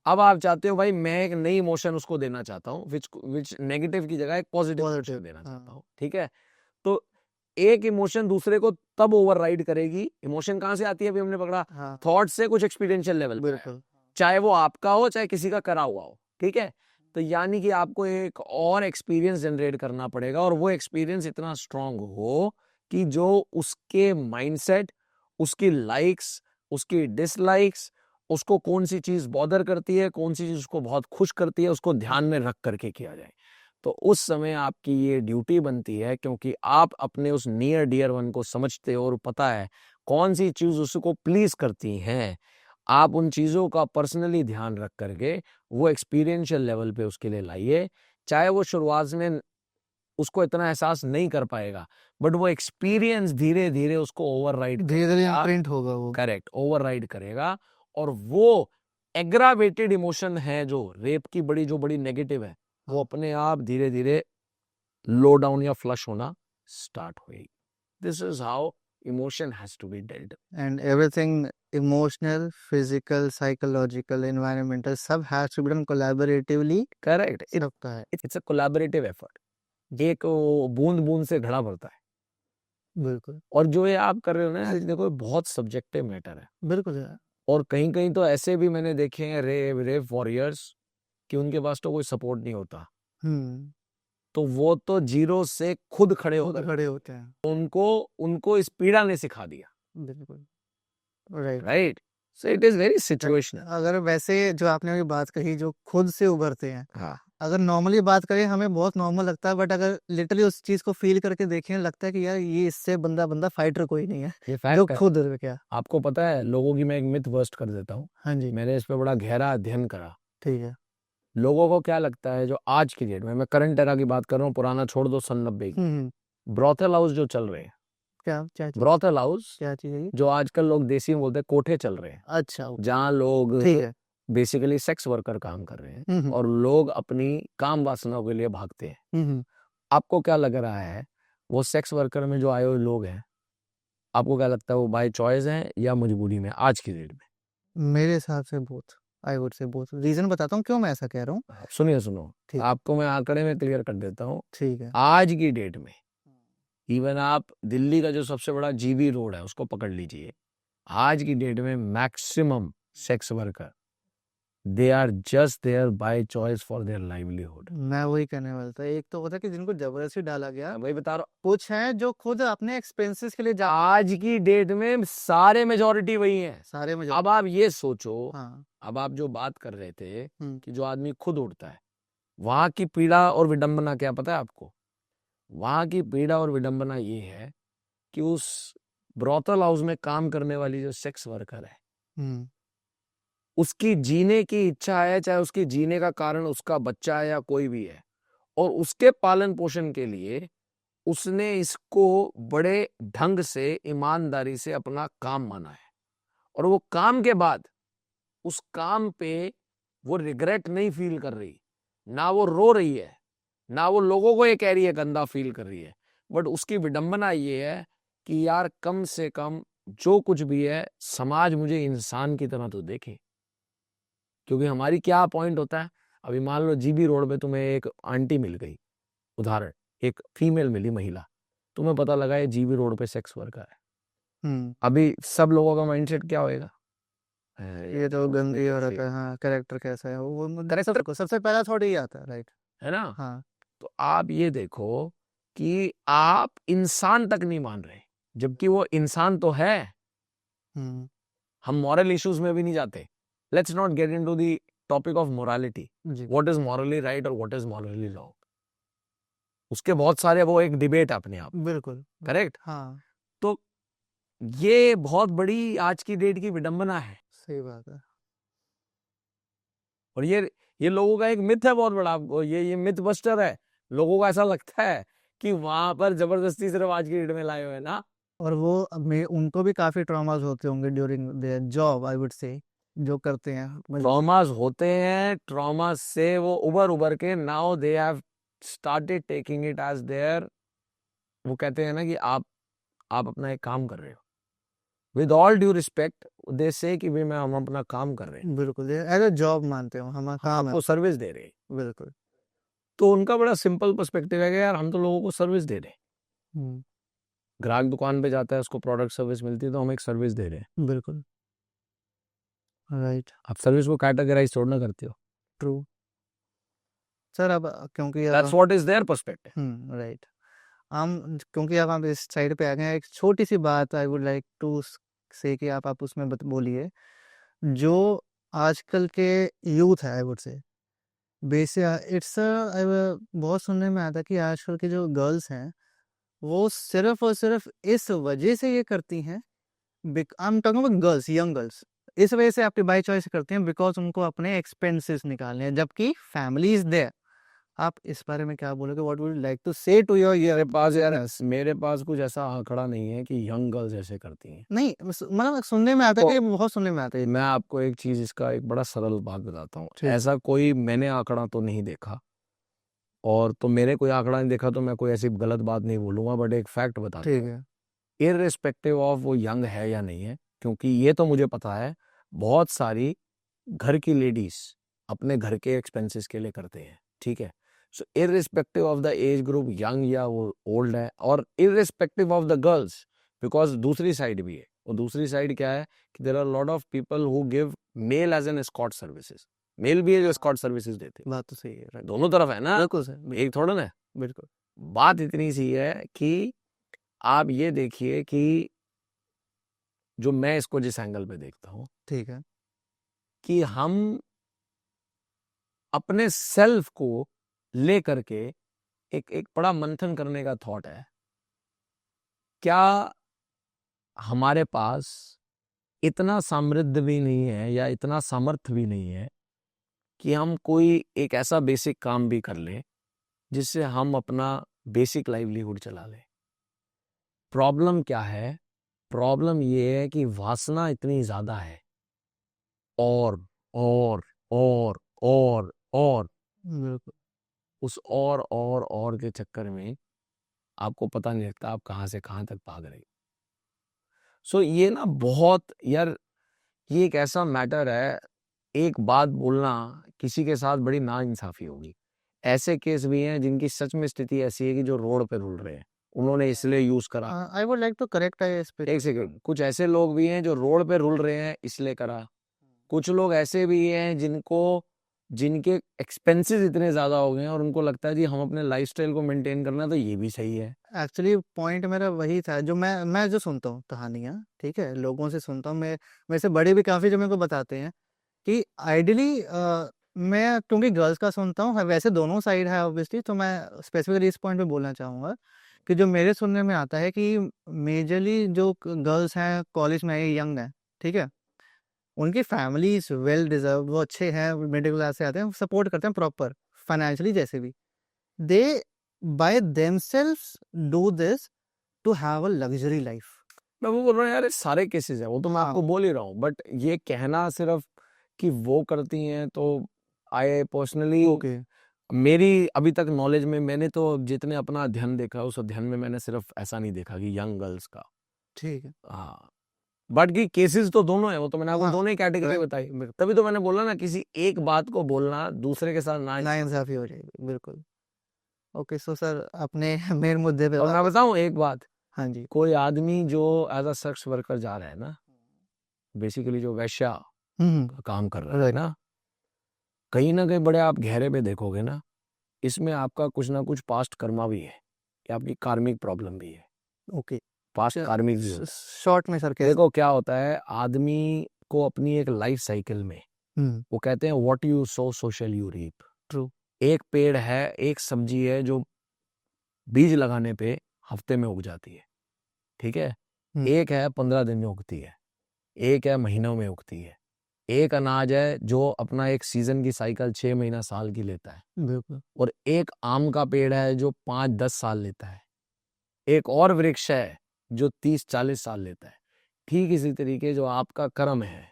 अब आप चाहते हो भाई मैं एक नई इमोशन उसको देना चाहता हूँ, विच नेगेटिव की जगह एक पॉजिटिव देना चाहता हूँ. ठीक है. तो एक इमोशन दूसरे को तब ओवरराइड करेगी. इमोशन कहाँ से आती है? अभी हमने पकड़ा, थॉट से कुछ एक्सपीरियंशियल लेवल पे, चाहे वो आपका हो चाहे किसी का करा हुआ हो. ठीक है. तो यानी कि आपको एक और एक्सपीरियंस जनरेट करना पड़ेगा, और वो एक्सपीरियंस इतना स्ट्रांग हो कि जो उसके माइंडसेट, उसकी लाइक्स, उसकी डिसलाइक्स, उसको कौन सी चीज बॉदर करती है, कौन सी चीज उसको बहुत खुश करती है, उसको ध्यान में रख करके किया जाए. तो उस समय आपकी ये ड्यूटी बनती है, क्योंकि आप अपने उस नियर डियर वन को समझते हो और पता है कौन सी चीज उसको प्लीज करती हैं. आप उन चीजों का पर्सनली ध्यान रख करके वो एक्सपीरियंशियल लेवल पे उसके लिए लाइए. चाहे वो शुरुआत में उसको इतना एहसास नहीं कर पाएगा, बट वो एक्सपीरियंस धीरे धीरे उसको ओवरराइड, धीरे-धीरे इम्प्रिंट होगा वो. करेक्ट, ओवरराइड करेगा. और वो एग्रावेटेड इमोशन है जो रेप की जो बड़ी नेगेटिव है, वो अपने आप धीरे धीरे लो डाउन या फ्लश होना स्टार्ट होगी. This is how emotion has to be dealt. And everything, emotional, physical, psychological, environmental, सब has to be done collaboratively. Correct. It's a collaborative effort. एक बूंद बूंद से घड़ा भरता है. बिल्कुल. और जो ये आप कर रहे हो ना, देखो बहुत सब्जेक्टिव मैटर है. बिल्कुल. और कहीं कहीं तो ऐसे भी मैंने देखे हैं रेप वॉरियर्स कि उनके पास तो कोई सपोर्ट नहीं होता, तो वो तो जीरो से खुद खड़े होते हैं. उनको इस पीड़ा ने सिखा दिया. बिल्कुल. Right. So it is very situational. अगर वैसे जो आपने अभी बात कही, जो खुद से उभरते हैं, हाँ, अगर नॉर्मली बात करें हमें बहुत नॉर्मल लगता है, बट अगर लिटरली उस चीज को फील करके देखें लगता है कि यार ये इससे बंदा फाइटर कोई नहीं है ये जो फैक्ट है। खुद क्या। आपको पता है, लोगों की मैं एक मिथ बस्ट कर देता हूँ। हाँ जी, मैंने इस पे बड़ा गहरा अध्ययन करा। ठीक है। लोगों को क्या लगता है, जो आज की डेट में, मैं करंट एरा की बात कर रहा हूँ, पुराना छोड़ दो, सन 90 की, ब्रॉथल हाउस जो चल रहे हैं, क्या चीज, ब्रॉथल हाउस क्या चीज है ये? जो आजकल लोग देसी में बोलते हैं, कोठे चल रहे हैं, अच्छा, जहाँ लोग ठीक है। बेसिकली सेक्स वर्कर काम कर रहे हैं और लोग अपनी काम वासनाओं के लिए भागते हैं। आपको क्या लग रहा है, वो सेक्स वर्कर में जो आए हुए लोग हैं, आपको क्या लगता है, वो बाय चॉइस हैं या मजबूरी में आज की डेट में? मेरे हिसाब से both, I would say both. Reason बताता हूँ क्यों मैं ऐसा कह रहा हूँ। सुनो, ठीक, आपको मैं आंकड़े में क्लियर कर देता हूँ। ठीक है। आज की डेट में इवन आप दिल्ली का जो सबसे बड़ा जीबी रोड है उसको पकड़ लीजिए, आज की डेट में maximum sex worker, they are just there by choice for their livelihood. मैं वही कहने वाला था, एक तो होता है कि जिनको जबरदस्ती डाला गया, मैं वही बता रहा कुछ हैं जो खुद अपने एक्सपेंसेस के लिए हूँ, आज की डेट में सारे मेजोरिटी वही हैं। सारे में अब आप ये सोचो, हाँ, अब आप जो बात कर रहे थे हम्म, कि जो आदमी खुद उड़ता है, वहां की पीड़ा और विडंबना क्या पता है आपको? वहां की पीड़ा और विडंबना ये है कि उस ब्रॉथल हाउस में काम करने वाली जो सेक्स वर्कर है, हम्म, उसकी जीने की इच्छा है, चाहे उसकी जीने का कारण उसका बच्चा है या कोई भी है, और उसके पालन पोषण के लिए उसने इसको बड़े ढंग से, ईमानदारी से अपना काम माना है। और वो काम के बाद उस काम पे वो रिग्रेट नहीं फील कर रही, ना वो रो रही है, ना वो लोगों को ये कह रही है गंदा फील कर रही है, बट उसकी विडंबना ये है कि यार कम से कम जो कुछ भी है, समाज मुझे इंसान की तरह तो देखे। क्योंकि हमारी क्या पॉइंट होता है, अभी मान लो जीबी रोड पे तुम्हें एक आंटी मिल गई, उदाहरण, एक फीमेल मिली, महिला, तुम्हें पता लगा ये जीबी रोड पे सेक्स वर्कर है, अभी सब लोगों का माइंडसेट क्या होएगा? ये तो गंदी औरत है, हाँ, कैरेक्टर कैसा है वो कैरेक्टर को सबसे पहला थॉट यही आता है, राइट? है ना? हाँ, तो आप ये देखो कि आप इंसान तक नहीं मान रहे, जबकि वो इंसान तो है। हम्म, हम मॉरल इश्यूज में भी नहीं जाते। Let's not get into the topic of morality, जी, व्हाट इज मॉरली राइट और व्हाट इज मॉरली रॉन्ग, उसके बहुत सारे, वो एक डिबेट है अपने आप, बिल्कुल, करेक्ट? हाँ, तो ये बहुत बड़ी आज की डेट की विडंबना है, सही बात है। और ये लोगों का एक मिथ है बहुत बड़ा, ये मिथ बस्टर है। लोगों को ऐसा लगता है कि वहां पर जबरदस्ती सिर्फ आज की डेट में लाए हुए हैं ना। और वो उनको भी काफी ट्रॉमास होते होंगे during their job, I would से, जो करते हैं ट्रॉमास होते हैं, ट्रॉमा से वो उबर उबर के now they have started taking it as their, वो कहते हैं ना कि आप अपना एक काम कर रहे हो, विद ऑल ड्यू रिस्पेक्ट, दे से कि भाई मैं, हम अपना काम कर रहे हैं, बिल्कुल एज अ जॉब मानते हो, हमारा हम काम है। आपको सर्विस दे रहे हैं। बिल्कुल, तो उनका बड़ा सिंपल पर्सपेक्टिव है कि यार हम तो लोगों को सर्विस दे रहे हैं। हम्म, ग्राहक दुकान पे जाता है, उसको प्रोडक्ट सर्विस मिलती है, तो हम एक सर्विस दे रहे हैं। बिल्कुल, राइट, आप सर्विस को कैटेगराइज थोड़ा ना करते हो। ट्रू। सर अब क्योंकि that's what is their perspective. Right, हम क्योंकि अब हम इस साइड पे आ गए हैं, एक छोटी सी बात आई वुड लाइक टू से कि आप उसमें बोलिए, जो आजकल के यूथ है, आई वुड से बेसिक इट्स बहुत सुनने में आता है कि आजकल के जो गर्ल्स हैं वो सिर्फ और सिर्फ इस वजह से ये करती हैं, I am talking about girls, young girls, इस वजह से आपकी बाई चॉइस करती हैं बिकॉज उनको अपने एक्सपेंसेस निकालने हैं, जबकि फैमिली इज देयर। आप इस बारे में क्या बोलोगे, व्हाट वुड लाइक टू से टू योर मेरे पास यार, मेरे पास कुछ ऐसा आंकड़ा नहीं है कि यंग गर्ल्स ऐसे करती हैं। नहीं, मतलब सुनने में आता है तो कि बहुत सुनने में आता है। मैं आपको एक चीज, इसका एक बड़ा सरल बात बताता हूँ, ठीक, ऐसा कोई मैंने आंकड़ा तो नहीं देखा, और तो मेरे कोई आंकड़ा नहीं देखा तो मैं कोई ऐसी गलत बात नहीं बोलूंगा, बट एक फैक्ट बताता ठीक हूँ, है, इररिस्पेक्टिव ऑफ वो यंग है या नहीं है, क्योंकि ये तो मुझे पता है, बहुत सारी घर की लेडीज अपने घर के एक्सपेंसेस के लिए करते हैं, ठीक है? So irrespective of the age group, young या वो ओल्ड है, और irrespective of the girls, because दूसरी साइड भी है, और दूसरी साइड क्या है कि there are lot of people who give male as an escort services, male भी है जो एस्कॉर्ट सर्विसेज देते हैं, बात तो सही है, right। दोनों तरफ है ना, बिल्कुल सर, एक थोड़ा ना। बिल्कुल, बात इतनी सी है कि आप ये देखिए कि जो मैं इसको जिस एंगल पे देखता हूं, ठीक है, कि हम अपने सेल्फ को ले करके एक बड़ा मंथन करने का थॉट है, क्या हमारे पास इतना समृद्ध भी नहीं है या इतना सामर्थ्य भी नहीं है कि हम कोई एक ऐसा बेसिक काम भी कर लें जिससे हम अपना बेसिक लाइवलीहुड चला लें। प्रॉब्लम क्या है? प्रॉब्लम ये है कि वासना इतनी ज्यादा है, और और और और बिल्कुल। उस और के चक्कर में आपको पता नहीं लगता आप कहाँ से कहाँ तक भाग रहे। सो ये ना बहुत यार, ये एक ऐसा मैटर है, एक बात बोलना किसी के साथ बड़ी नाइंसाफी होगी। ऐसे केस भी हैं जिनकी सच में स्थिति ऐसी है कि जो रोड पे रुल रहे हैं, उन्होंने इसलिए यूज करा। I would like to correct इस पे। एक सेकंड, कुछ ऐसे लोग भी हैं जो रोड पे रुल रहे हैं इसलिए करा। कुछ लोग ऐसे भी हैं जिनके एक्सपेंसेस इतने ज्यादा हो गए हैं और उनको लगता है जी हम अपने लाइफस्टाइल को मेंटेन करना है, तो ये भी सही है। एक्चुअली पॉइंट मेरा वही था, जो मैं जो सुनता हूँ कहानियाँ, ठीक है, लोगों से सुनता हूँ, मैं मेरे से बड़े भी काफ़ी जो मेरे को बताते हैं कि आइडियली मैं क्योंकि गर्ल्स का सुनता हूँ, वैसे दोनों साइड है ऑब्वियसली, तो मैं स्पेसिफिकली इस पॉइंट पे बोलना चाहूँगा कि जो मेरे सुनने में आता है कि मेजरली जो गर्ल्स हैं कॉलेज में यंग हैं, ठीक है, उनकी फैमिलीज वेल डिजर्व, वो अच्छे हैं, मिडिल क्लास से आते हैं, सपोर्ट करते हैं प्रॉपर फाइनेंशियली, जैसे भी they by themselves do this to have a luxury life. मैं वो बोल रहा हूँ यार, ये सारे केसेस है, वो तो मैं हाँ। आपको बोल ही रहा हूँ, बट ये कहना सिर्फ कि वो करती हैं, तो आई पर्सनली ओके। मेरी अभी तक नॉलेज में मैंने तो जितने अपना अध्ययन देखा उस अध्ययन में मैंने सिर्फ ऐसा नहीं देखा कि यंग गर्ल्स का। ठीक है। हाँ, बट की केसेस तो दोनों है, वो तो मैंने आपको हाँ, दोनों ही कैटेगरी बताई। तभी तो मैंने बोला ना, किसी एक बात को बोलना दूसरे के साथ ना। नाइंसाफी हो जाएगी, बिल्कुल। ओके, सो सर अपने मेन मुद्दे पे और मैं बताऊं एक बात, हाँ जी। कोई आदमी जो एज अ सेक्स वर्कर जा रहा है ना, बेसिकली जो वैश्या का काम कर रहा है राइट। ना, कहीं ना कहीं बड़े आप गहरे पे देखोगे ना, इसमें आपका कुछ ना कुछ पास्ट कर्मा भी है, कि आपकी कार्मिक प्रॉब्लम भी है। ओके, पास्ट कार्मिक शॉर्ट में सर कैसे? देखो क्या होता है, आदमी को अपनी एक लाइफ साइकिल में, वो कहते हैं what you sow so shall you reap. True. एक पेड़ है, एक सब्जी है जो बीज लगाने पे हफ्ते में उग जाती है, ठीक है। एक है 15 दिन में उगती है, एक है महीनों में उगती है। एक अनाज है जो अपना एक सीजन की साइकिल 6 महीना साल की लेता है, बिल्कुल। और एक आम का पेड़ है जो 5-10 साल लेता है। एक और वृक्ष है जो 30-40 साल लेता है। ठीक इसी तरीके जो आपका कर्म है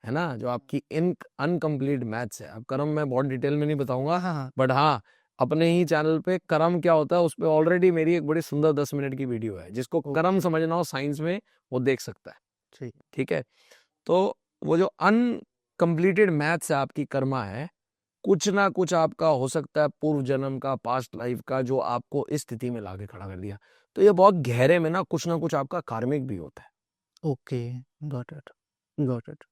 ना, जो आपकी इन अनकम्प्लीट मैथ्स है। अब कर्म मैं बहुत डिटेल में नहीं बताऊंगा, हाँ। बट हाँ, अपने ही चैनल पे कर्म क्या होता है उस पे ऑलरेडी मेरी एक बड़ी सुंदर 10 मिनट की वीडियो है। जिसको कर्म समझना हो साइंस में, वो देख सकता है। ठीक। ठीक है, तो वो जो अनकम्प्लीटेड मैथ्स है आपकी कर्मा है, कुछ ना कुछ आपका हो सकता है पूर्व जन्म का, पास्ट लाइफ का, जो आपको इस स्थिति में लाके खड़ा कर दिया। तो ये बहुत गहरे में ना कुछ आपका कार्मिक भी होता है। Okay, got it, got it.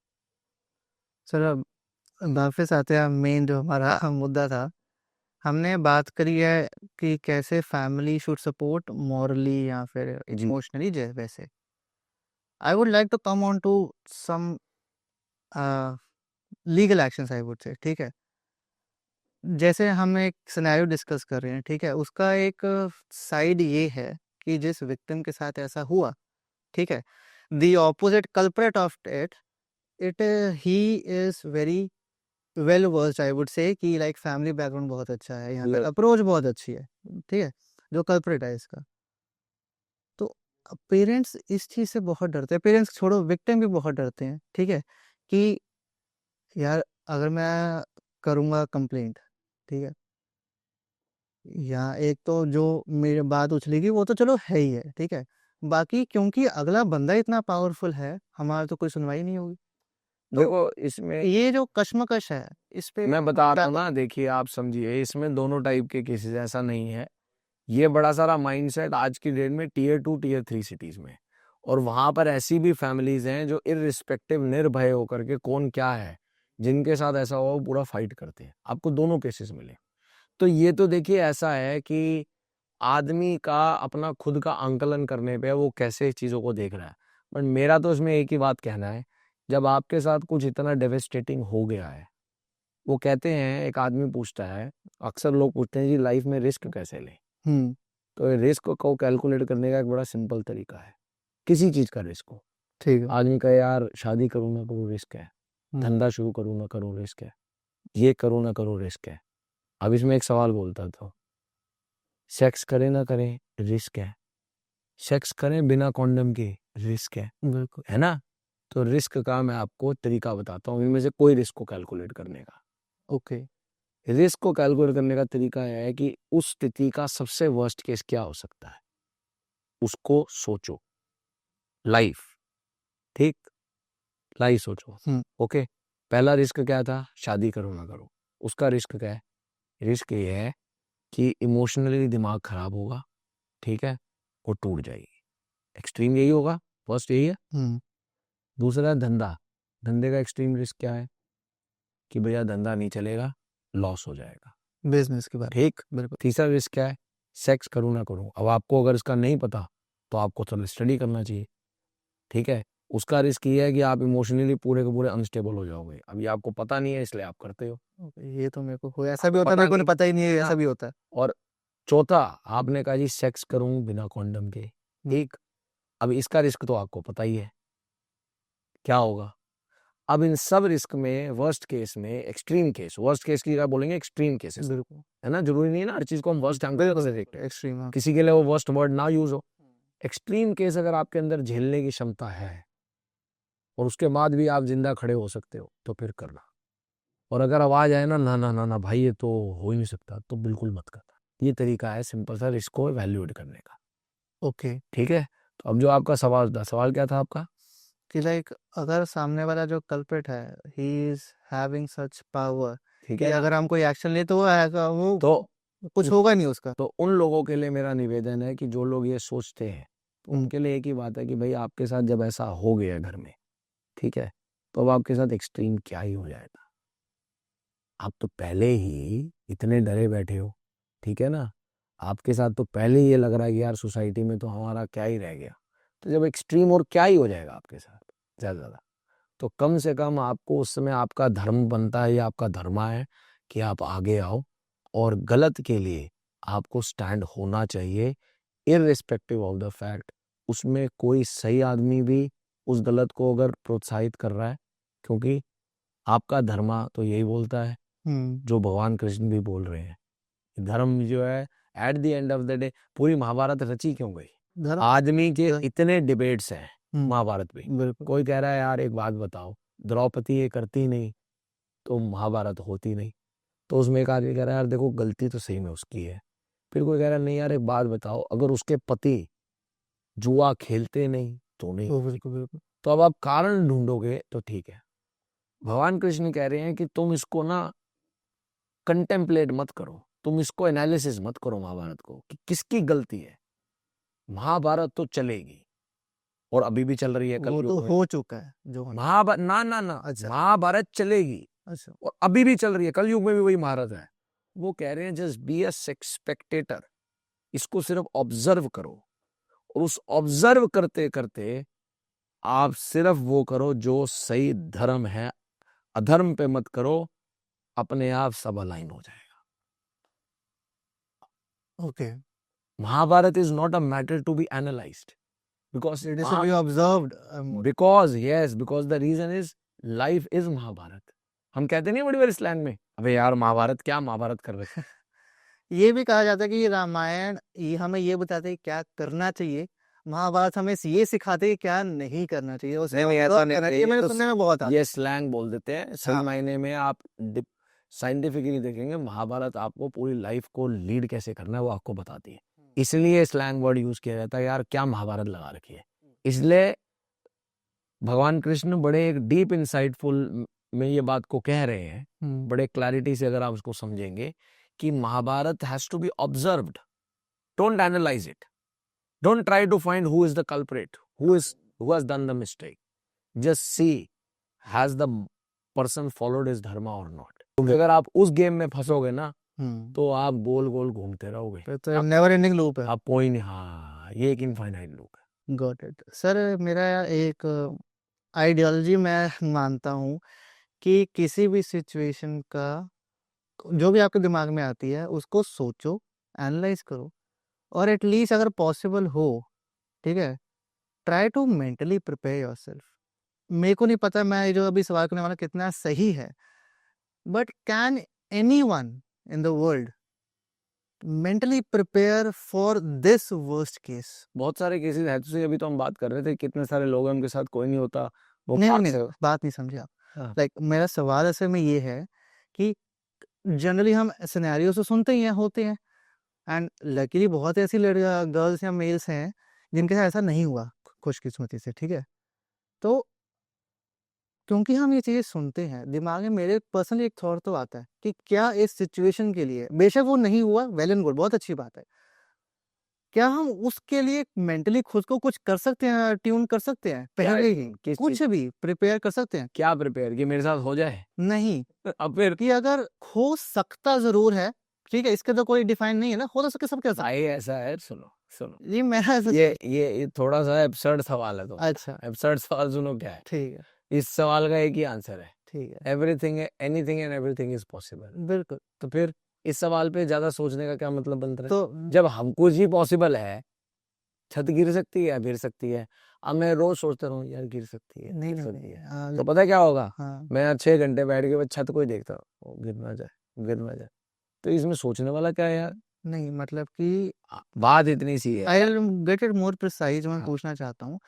Sir अब वापस आते हैं, मेन जो हमारा मुद्दा था, हमने बात करी है कि कैसे फैमिली शुड सपोर्ट मॉरली या फिर इमोशनली, जैसे वैसे I would like to come on to some legal actions, I would say, ठीक है। जैसे हम एक सिनेरियो डिस्कस कर रहे हैं, ठीक है, उसका एक साइड ये है कि जिस विक्टिम के साथ ऐसा हुआ, ठीक है, the opposite culprit of it he is very well versed, I would से, कि लाइक फैमिली बैकग्राउंड बहुत अच्छा है, यहाँ पे अप्रोच बहुत अच्छी है, ठीक है, जो कल्प्रेट है इसका। तो पेरेंट्स इस चीज़ से बहुत डरते हैं, पेरेंट्स छोड़ो, विक्टिम भी बहुत डरते हैं, ठीक है, कि यार अगर मैं करूँगा कंप्लेंट, ठीक है, या एक तो जो मेरी बात उछलेगी वो तो चलो है ही है, ठीक है, बाकी क्योंकि अगला बंदा इतना पावरफुल है, हमारा तो कोई सुनवाई नहीं होगी। तो देखो इसमें ये जो कश्मकश है, इस पे मैं बता रहा हूँ ना, देखिए आप समझिए, इसमें दोनों टाइप के केसेस, ऐसा नहीं है। ये बड़ा सारा माइंडसेट आज की डेट में टीयर 2 टीयर 3 सिटीज में, और वहां पर ऐसी भी फैमिलीज हैं जो इररिस्पेक्टिव, निर्भय होकर के कौन क्या है, जिनके साथ ऐसा हुआ वो पूरा फाइट करते हैं। आपको दोनों केसेस मिले। तो ये तो देखिए ऐसा है कि आदमी का अपना खुद का आंकलन करने पे वो कैसे चीजों को देख रहा है। बट मेरा तो इसमें एक ही बात कहना है, जब आपके साथ कुछ इतना डेवेस्टेटिंग हो गया है, वो कहते हैं, एक आदमी पूछता है, अक्सर लोग पूछते हैं जी लाइफ में रिस्क कैसे लें। हम्म तो रिस्क को कैलकुलेट करने का एक बड़ा सिंपल तरीका है, किसी चीज का रिस्क हो। ठीक है। आदमी कहे यार शादी करूँ ना करूँ रिस्क है, धंधा शुरू करूँ ना करूँ रिस्क है, ये करूँ ना करूँ रिस्क है। अब इसमें एक सवाल बोलता था, सेक्स करें ना करें रिस्क है, सेक्स करें बिना कॉन्डम के रिस्क है, बिल्कुल। है ना। तो रिस्क का मैं आपको तरीका बताता हूँ, इनमें से कोई रिस्क को कैलकुलेट करने का। ओके। रिस्क को कैलकुलेट करने का तरीका यह है कि उस स्थिति का सबसे वर्स्ट केस क्या हो सकता है, उसको सोचो। लाइफ, ठीक, लाइफ सोचो। ओके, पहला रिस्क क्या था, शादी करो ना करो। उसका रिस्क क्या है, रिस्क ये है कि इमोशनली दिमाग खराब होगा, ठीक है, वो टूट जाएगी। एक्सट्रीम यही होगा, फर्स्ट यही है। दूसरा है धंधा, धंधे का एक्सट्रीम रिस्क क्या है कि भैया धंधा नहीं चलेगा, लॉस हो जाएगा, बिजनेस के बारे ठीक। में बिल्कुल। तीसरा रिस्क क्या है, सेक्स करूँ ना करूँ। अब आपको अगर इसका नहीं पता तो आपको थोड़ा स्टडी करना चाहिए, ठीक है। उसका रिस्क ये है कि आप इमोशनली पूरे के पूरे अनस्टेबल हो जाओगे। अभी आपको पता नहीं है इसलिए आप करते हो, ओके, ये तो मेरे को ऐसा भी होता है, मेरे को पता ही नहीं है, ऐसा भी होता है। और चौथा, आपने कहा जी सेक्स करूं बिना कॉन्डम के, ठीक। अब इसका रिस्क तो आपको पता ही है क्या होगा। अब इन सब रिस्क में वर्स्ट केस में, एक्सट्रीम केस, वर्स्ट केस की क्या बोलेंगे, एक्सट्रीम केसेस, बिल्कुल। है ना। जरूरी नहीं है ना हर चीज को हम वर्स्ट एंगल से देखते हैं, एक्सट्रीम। किसी के लिए वो वर्स्ट वर्ड ना यूज हो। एक्सट्रीम केस अगर आपके अंदर झेलने की क्षमता है और उसके बाद भी आप जिंदा खड़े हो सकते हो तो फिर करना। और अगर आवाज आए ना ना ना ना ना भाई ये तो हो ही नहीं सकता, तो बिल्कुल मत करना। ये तरीका है सिंपल सा रिस्क को एवेल्यूएट करने का, ओके। ठीक है। तो अब जो आपका सवाल था, सवाल क्या था आपका, कि लाइक अगर सामने वाला जो कल्प्रिट है, he is having such power ठीक कि है ना? अगर हम कोई एक्शन ले तो वो तो कुछ होगा नहीं उसका। तो उन लोगों के लिए मेरा निवेदन है कि जो लोग ये सोचते हैं, तो उनके लिए एक ही बात है कि भाई आपके साथ जब ऐसा हो गया घर में, ठीक है, तो अब आपके साथ एक्सट्रीम क्या ही हो जाएगा। आप तो पहले ही इतने डरे बैठे हो, ठीक है ना। आपके साथ तो पहले ही ये लग रहा है कि यार सोसाइटी में तो हमारा क्या ही रह गया, तो जब एक्सट्रीम और क्या ही हो जाएगा आपके साथ ज़्यादा ज़्यादा, तो कम से कम आपको उस समय आपका धर्म बनता है या आपका धर्मा है कि आप आगे आओ और गलत के लिए आपको स्टैंड होना चाहिए, इररिस्पेक्टिव ऑफ द फैक्ट उसमें कोई सही आदमी भी उस गलत को अगर प्रोत्साहित कर रहा है, क्योंकि आपका धर्मा तो यही बोलता है जो भगवान कृष्ण भी बोल रहे हैं। धर्म जो है at the end of the day, पूरी महाभारत रची क्यों गई, आदमी के इतने डिबेट्स हैं महाभारत में। कोई कह रहा है यार एक बात बताओ, द्रौपदी ये करती नहीं तो महाभारत होती नहीं। तो उसमें एक आदमी कह रहा है यार देखो गलती तो सही में उसकी है। फिर कोई कह रहा है नहीं यार एक बात बताओ, अगर उसके पति जुआ खेलते नहीं तो नहीं होती। तो अब आप कारण ढूंढोगे तो ठीक है। भगवान कृष्ण कह रहे हैं कि तुम इसको ना कंटेम्पलेट मत करो, तुम इसको एनालिसिस मत करो महाभारत को कि किसकी गलती है। महाभारत तो चलेगी और अभी भी चल रही है, वो तो हो चुका है जो महाभारत, ना ना ना, अच्छा। महाभारत चलेगी अच्छा। और अभी भी चल रही है, कलयुग में भी वही महाभारत है। वो कह रहे हैं जस्ट बी अ स्पेक्टेटर, इसको सिर्फ ऑब्जर्व करो और उस ऑब्जर्व करते करते आप सिर्फ वो करो जो सही धर्म है, अधर्म पे मत करो, अपने आप सब अलाइन हो जाएगा। Okay. Mahabharata is not a matter to be analysed because It is to be observed. because the reason is life is Mahabharata. हम कहते नहीं बड़ी बार स्लैंग में, अबे यार महाभारत क्या महाभारत कर रहे ये भी कहा जाता है कि रामायण ये हमें ये बताते हैं क्या करना चाहिए, महाभारत हमें ये सिखाते हैं क्या नहीं करना चाहिए। ये मैंने सुनने में बहुत ये स्लैंग बोल देते हैं, सही मायने में आप साइंटिफिकली देखेंगे महाभारत आपको पूरी लाइफ को लीड कैसे करना है वो आपको बताती है। इसलिए स्लैंग वर्ड यूज किया जाता है, यार क्या महाभारत लगा रखी है। इसलिए भगवान कृष्ण बड़े एक डीप इंसाइटफुल में ये बात को कह रहे हैं, बड़े क्लैरिटी से अगर आप उसको समझेंगे कि Mahabharat has to be observed, don't analyse it, don't try to find who is the culprit, who has done the mistake, just see has the person followed his dharma or not. अगर आप उस गेम में फंसोगे ना तो आप गोल गोल घूमते रहोगे, तो नेवर एंडिंग लूप है, आप कोई नहीं, हाँ ये एक इनफाइनाइट लूप है। Got it sir. मेरा एक आइडियोलॉजी मैं मानता हूँ कि किसी भी सिचुएशन का जो भी आपके दिमाग में आती है उसको सोचो, एनालाइज करो और एटलीस्ट अगर पॉसिबल हो, ठीक है, try to mentally prepare yourself. मेरे को नहीं पता मैं ये जो अभी सवाल करने वाला कितना सही है, but can anyone in the world mentally prepare for this worst case? बहुत सारे केसेस है, तो अभी तो हम बात कर रहे थे कितने सारे लोग हैं उनके साथ कोई नहीं होता, वो नहीं पास नहीं है। नहीं, बात नहीं समझे आप। हाँ। लाइक मेरा सवाल असल में ये है कि जनरली हम सिनेरियो तो सुनते ही हैं, होते हैं, एंड लकीली बहुत ऐसी लड़कियां, गर्ल्स या मेल्स हैं जिनके साथ ऐसा नहीं हुआ, खुशकिस्मती से, ठीक है। तो क्योंकि हम ये चीज़ें सुनते हैं, दिमाग में मेरे पर्सनली एक थॉट तो आता है कि क्या इस सिचुएशन के लिए, बेशक वो नहीं हुआ, वेल एंड गुड, बहुत अच्छी बात है, क्या हम उसके लिए मेंटली खुद को कुछ कर सकते हैं, ट्यून कर सकते हैं पहले ही, किस कुछ चीज भी प्रिपेयर कर सकते हैं? क्या प्रिपेयर कि मेरे साथ हो जाए? नहीं, अब फिर कि अगर हो सकता जरूर है, ठीक है, इसका तो कोई डिफाइन नहीं है ना, हो तो सके सब कर सकते भाई ऐसा है, सुनो सुनो, हैं। ये मेरा ऐसा ये थोड़ा सा एब्सर्ड सवाल है। तो अच्छा, एब्सर्ड सवाल सुनो क्या है। ठीक है, इस सवाल का एक ही आंसर है, ठीक है, everything anything and everything is possible. बिल्कुल। तो फिर इस सवाल पे ज्यादा सोचने का क्या मतलब बनता है? तो जब हमको ही पॉसिबल है, छत गिर सकती है, गिर सकती है। अब मैं रोज सोचता रहूं यार गिर सकती है, नहीं गिर नहीं सकती नहीं, है, तो पता है क्या होगा? हाँ मैं 6 घंटे बैठ के बस छत को ही देखता हूँ, वो गिर ना जाए, गिर ना जाए। तो इसमें सोचने वाला क्या है यार? नहीं, मतलब कि बात इतनी सी है। I will get it more precise. मैं हाँ, पूछना चाहता हूँ,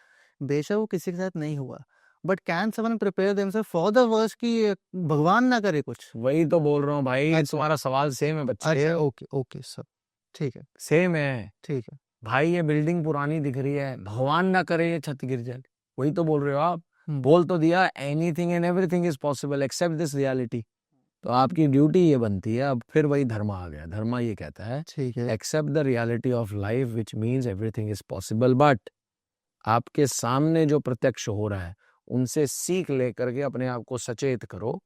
बेशक वो किसी के साथ नहीं हुआ, but can someone prepare themselves for the worst कि भगवान ना करे कुछ? वही तो बोल रहा हूँ भाई, अच्छा, तुम्हारा सवाल सेम है बच्चे, अच्छा, ओके ओके सब, ठीक है, सेम है। ठीक है। भाई ये बिल्डिंग पुरानी दिख रही है, भगवान ना करे ये छत गिर जाए, वही तो बोल रहे हो आप। हम्म, बोल तो दिया anything and everything is possible accept this reality. तो आपकी ड्यूटी ये बनती है, अब फिर वही धर्मा आ गया। धर्मा ये कहता है ठीक है, accept the reality of life which means everything is possible, but आपके सामने जो प्रत्यक्ष हो रहा है उनसे सीख लेकर के अपने आप को सचेत करो,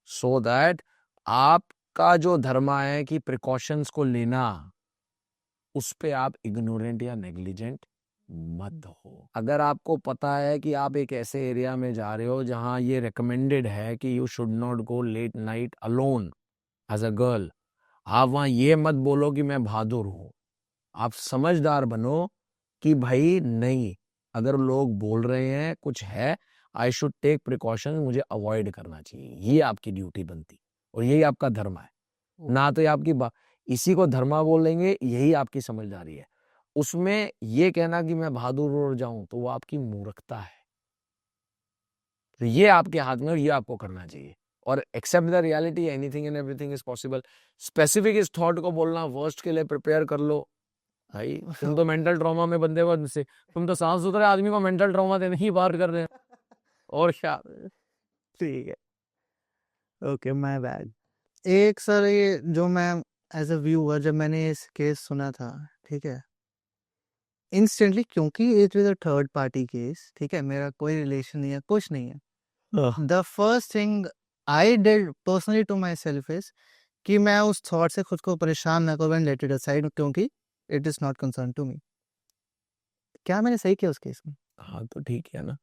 सो दैट आपका जो धर्मा है कि प्रिकॉशंस को लेना, उस पे आप इग्नोरेंट या नेग्लिजेंट मत हो। अगर आपको पता है कि आप एक ऐसे एरिया में जा रहे हो जहां ये रिकमेंडेड है कि you should not go late night alone as a girl, आप वहां ये मत बोलो कि मैं बहादुर हूं। आप समझदार बनो कि भाई नहीं, अगर लोग बोल रहे हैं कुछ है, आई शुड टेक प्रिकॉशन, मुझे अवॉइड करना चाहिए। ये आपकी ड्यूटी बनती और यही आपका धर्म है। ना तो ये आपकी इसी को धर्मा बोलेंगे, यही आपकी समझदारी है। उसमें ये कहना कि मैं बहादुर हो जाऊं तो वो आपकी मूर्खता है। तो ये आपके हाथ में और ये आपको करना चाहिए। और accept the reality, anything and everything is possible. Specific इस थॉट को बोलना, वर्स्ट के लिए प्रिपेयर कर लो, भाई तुम तो मेंटल ट्रॉमा में बंदे हो से, तुम तो साफ सुथरे आदमी को मेंटल ट्रॉमा देने ही बार कर रहे हैं, और क्या। ठीक है, ओके, माय बैड। एक सर, ये जो मैं एज अ व्यूअर जब मैंने इस केस सुना था, ठीक है, इंस्टेंटली, क्योंकि it is a third party case, ठीक है, मेरा कोई रिलेशन नहीं है, कुछ नहीं है, the first thing I did personally to myself is कि मैं उस थॉट से खुद को परेशान ना करूँ एंड लेट इट असाइड, क्योंकि it is not concern to me. क्या मैंने सही किया उस केस में? हाँ तो ठीक है ना,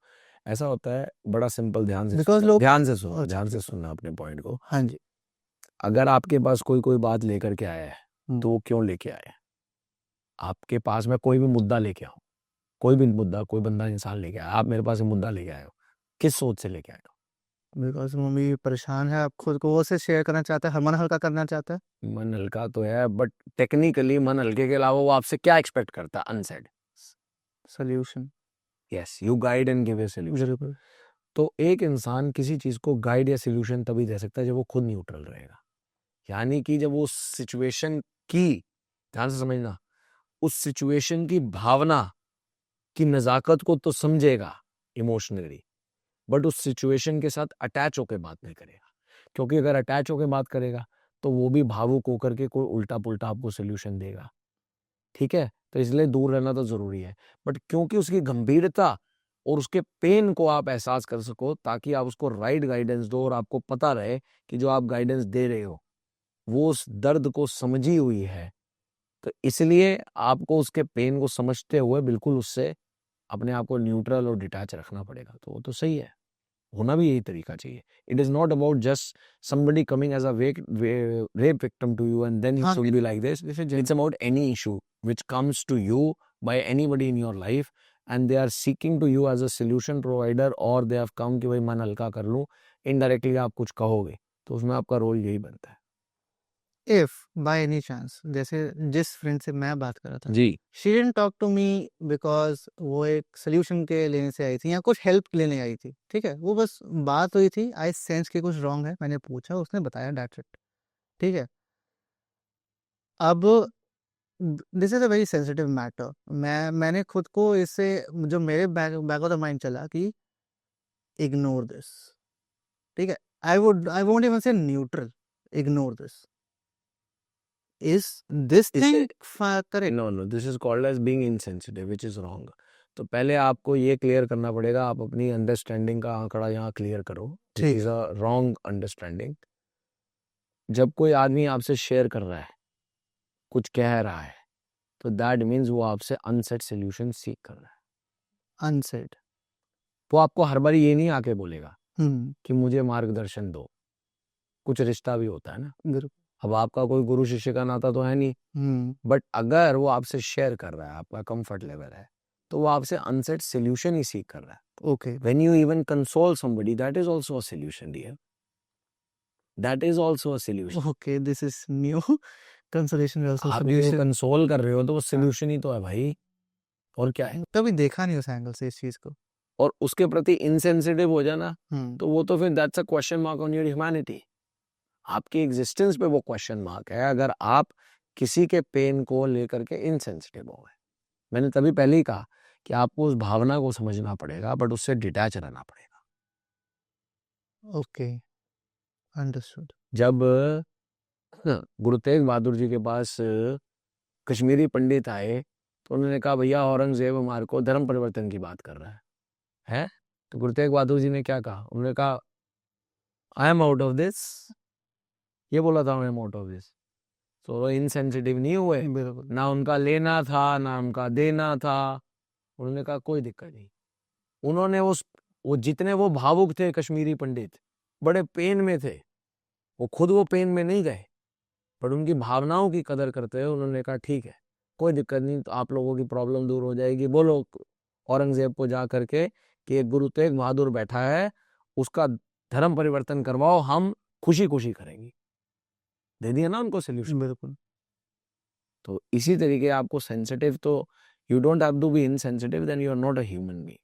ऐसा होता है, बड़ा सिंपल। ध्यान से बिकॉज सुनो, लोग, ध्यान से सुनो, अच्छा ध्यान से ठीक है, सुनना अपने पॉइंट को। हाँ जी, अगर आपके पास कोई बात लेकर के आया है, तो वो क्यों लेके आया है? आपके पास में कोई भी मुद्दा लेके आओ, कोई भी मुद्दा, कोई बंदा, इंसान लेके आया, आप मेरे पास एक मुद्दा लेके आए हो, किस सोच से लेके आए हो? बिकॉज मम्मी परेशान है, आप खुद को वो से शेयर करना चाहता है, मन हल्का करना चाहता है। मन हल्का तो है, बट टेक्निकली मन हल्के के अलावा वो आपसे क्या एक्सपेक्ट करता है unsaid? Solution, yes, you guide and give a solution. बिल्कुल, तो एक इंसान किसी चीज को गाइड या सोल्यूशन तभी दे सकता है जब वो खुद न्यूट्रल रहेगा। यानी कि जब वो सिचुएशन की, ध्यान से समझना, उस सिचुएशन की भावना की नजाकत को तो समझेगा इमोशनली, बट उस सिचुएशन के साथ अटैच होकर बात नहीं करेगा। क्योंकि अगर अटैच होकर बात करेगा तो वो भी भावुक होकर के कोई उल्टा पुल्टा आपको सोल्यूशन देगा। ठीक है, तो इसलिए दूर रहना तो जरूरी है। बट क्योंकि उसकी गंभीरता और उसके पेन को आप एहसास कर सको, ताकि आप उसको राइट गाइडेंस दो और आपको पता रहे कि जो आप गाइडेंस दे रहे हो वो उस दर्द को समझी हुई है, तो इसलिए आपको उसके पेन को समझते हुए बिल्कुल उससे अपने आप को न्यूट्रल और डिटैच रखना पड़ेगा। तो वो तो सही है। होना भी यही तरीका चाहिए. It is not about just somebody coming as a rape victim to you and then you हाँ should be like this. It's about any issue which comes to you by anybody in your life and they are seeking to you as a solution provider or they have come कि भाई मन हल्का कर लूं. Indirectly आप कुछ कहोगे तो उसमें आपका रोल यही बनता है. इफ बाय एनी चांस, जैसे जिस फ्रेंड से मैं बात कर रहा था, जी. She didn't talk to me because वो एक सोल्यूशन के लेने से आई थी या कुछ हेल्प लेने आई थी, ठीक है, वो बस बात हुई थी, आई सेंस कि कुछ रॉन्ग है, मैंने पूछा, उसने बताया, दैट्स इट, ठीक है. अब this is a very sensitive matter. मैंने खुद को इससे, जो मेरे बैक ऑफ द माइंड चला कि इग्नोर दिस, ठीक है. आई वोंट इवन से neutral, ignore this. Is this thing correct? No, this is called as being insensitive, which is wrong. तो पहले आपको ये क्लियर करना पड़ेगा. आप अपनी अंडरस्टैंडिंग का आंकड़ा यहाँ क्लियर करो. This is a wrong understanding. जब कोई आदमी आपसे शेयर कर रहा है, कुछ कह रहा है, तो that means वो आपसे अनसेट सोल्यूशन सीख कर रहा है. अनसेट. वो आपको हर बार ये नहीं आके बोलेगा कि मुझे मार्गदर्शन दो. कुछ रिश्ता भी होता है ना. अब आपका कोई गुरु शिष्य का नाता तो है नहीं, बट अगर वो आपसे शेयर कर रहा है, आपका कंफर्ट लेवल है, तो वो आपसे अनसेट सोल्यूशन ही सीख कर रहा है. Okay. When you even console somebody, that is also a solution dear. That is also a solution. Okay, this is new. Consolation also आप सोल्यूशन. कंसोल कर रहे हो तो वो सोल्यूशन ही तो है भाई. और क्या है. कभी देखा नहीं उस एंगल से इस चीज को. और उसके प्रति इनसेंसिटिव हो जाना, तो वो तो फिर that's a question mark on your humanity. आपकी एग्जिस्टेंस पे वो क्वेश्चन मार्क है अगर आप किसी के पेन को लेकर के इनसेंसिटिव हो गए. मैंने तभी पहले ही कहा कि आपको उस भावना को समझना पड़ेगा, बट उससे डिटैच रहना पड़ेगा. Okay, understood. जब गुरु तेग बहादुर जी के पास कश्मीरी पंडित आए तो उन्होंने कहा भैया औरंगजेब हमारे को धर्म परिवर्तन की बात कर रहा है. तो गुरु तेग बहादुर जी ने क्या कहा? उन्होंने कहा I am out of this. ये बोला था, I am out of this. तो इनसेंसिटिव नहीं हुए. ना उनका लेना था ना उनका देना था. उन्होंने कहा कोई दिक्कत नहीं. उन्होंने वो जितने वो भावुक थे कश्मीरी पंडित, बड़े पेन में थे, वो खुद वो पेन में नहीं गए, पर उनकी भावनाओं की कदर करते हुए उन्होंने कहा ठीक है, कोई दिक्कत नहीं, तो आप लोगों की प्रॉब्लम दूर हो जाएगी. बोलो औरंगजेब को जा करके कि एक गुरु तेग बहादुर बैठा है, उसका धर्म परिवर्तन करवाओ, हम खुशी खुशी करेंगे. दे दिया ना उनको सोल्यूशन. बिल्कुल. तो इसी तरीके आपको सेंसिटिव, तो you don't have to be insensitive, then you are not a human being.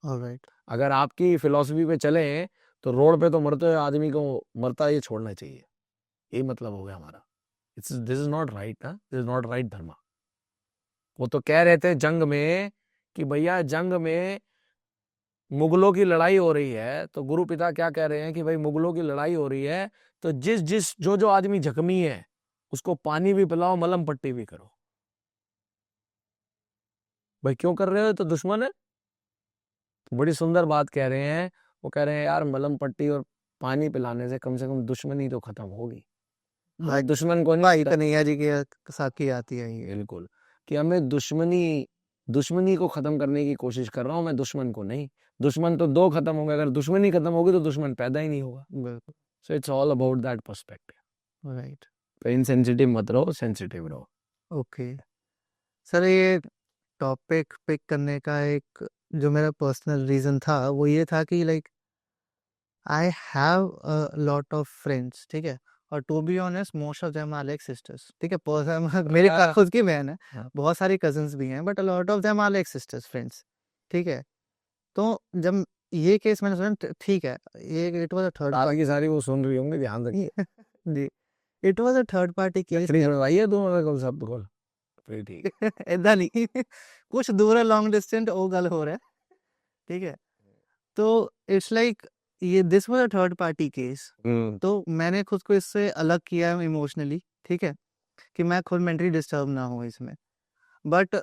Alright. अगर आपकी फिलॉसफी पे चले तो रोड पे तो मरते हुए आदमी को मरता ये छोड़ना चाहिए. यही मतलब हो गया हमारा. This is not right. This is not right धर्म. वो तो कह रहे थे जंग में कि भैया जंग में मुगलों की लड़ाई हो रही है, तो गुरु पिता क्या कह रहे हैं कि भाई मुगलों की लड़ाई हो रही है, तो जो आदमी जख्मी है उसको पानी भी पिलाओ, मलहम पट्टी भी करो. भाई क्यों कर रहे हो? तो दुश्मन है. तो बड़ी सुंदर बात कह रहे हैं. वो कह रहे हैं यार मलहम पट्टी और पानी पिलाने से कम दुश्मनी तो खत्म होगी. भाई दुश्मन को भाई कन्हैया जी के साथ की आती है ये. बिल्कुल, कि हमें दुश्मनी को खत्म करने की कोशिश कर रहा हूं मैं, दुश्मन को नहीं. दुश्मन तो दो खत्म होंगे, अगर दुश्मनी खत्म होगी तो दुश्मन पैदा ही नहीं होगा. बिल्कुल. So it's all about that perspective. Right. Insensitive मत रहो, सेंसिटिव रहो. ओके सर, ये टॉपिक पिक करने का एक जो मेरा पर्सनल रीजन था वो ये था कि like I have a lot of friends, ठीक है, और to be honest most of them are like sisters, ठीक है. मेरी खुद की बहन है, बहुत सारी कजन्स भी हैं, but a lot of them are like sisters friends, ठीक है. तो जब ये केस मैंने सुना, ठीक है, ये इट वाज अ थर्ड सारी की सारी वो सुन रही होंगी, ध्यान रखिए. जी, it was a third party case. भाई है तुम को सब को फिर ठीक. इदा नहीं कुछ दूर है, लॉन्ग डिस्टेंस वो गल हो रहा है, ठीक है. तो इट्स लाइक ये this was a third party case. तो मैंने खुद को इससे अलग किया इमोशनली, ठीक है, कि मैं खुद मेंटली डिस्टर्ब ना हूँ इसमें. बट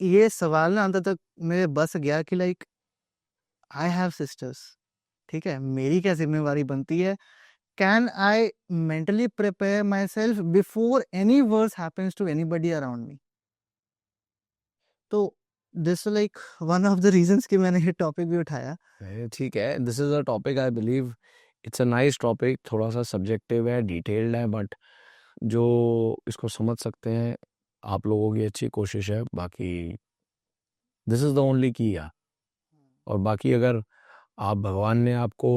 ये सवाल ना अंत तक मेरे बस गया कि लाइक आई हैव सिस्टर्स, ठीक है, मेरी क्या जिम्मेवारी बनती है. Can I mentally prepare myself before any worse happens to anybody around me. तो this like one of the reasons कि मैंने ये टॉपिक भी उठाया। ठीक है, this is a topic, I believe it's a nice topic, थोड़ा सा सब्जेक्टिव है, डिटेल्ड है, बट जो इसको समझ सकते हैं आप लोगों की अच्छी कोशिश है। बाकी दिस इज द ओनली की है। और बाकी अगर आप भगवान ने आपको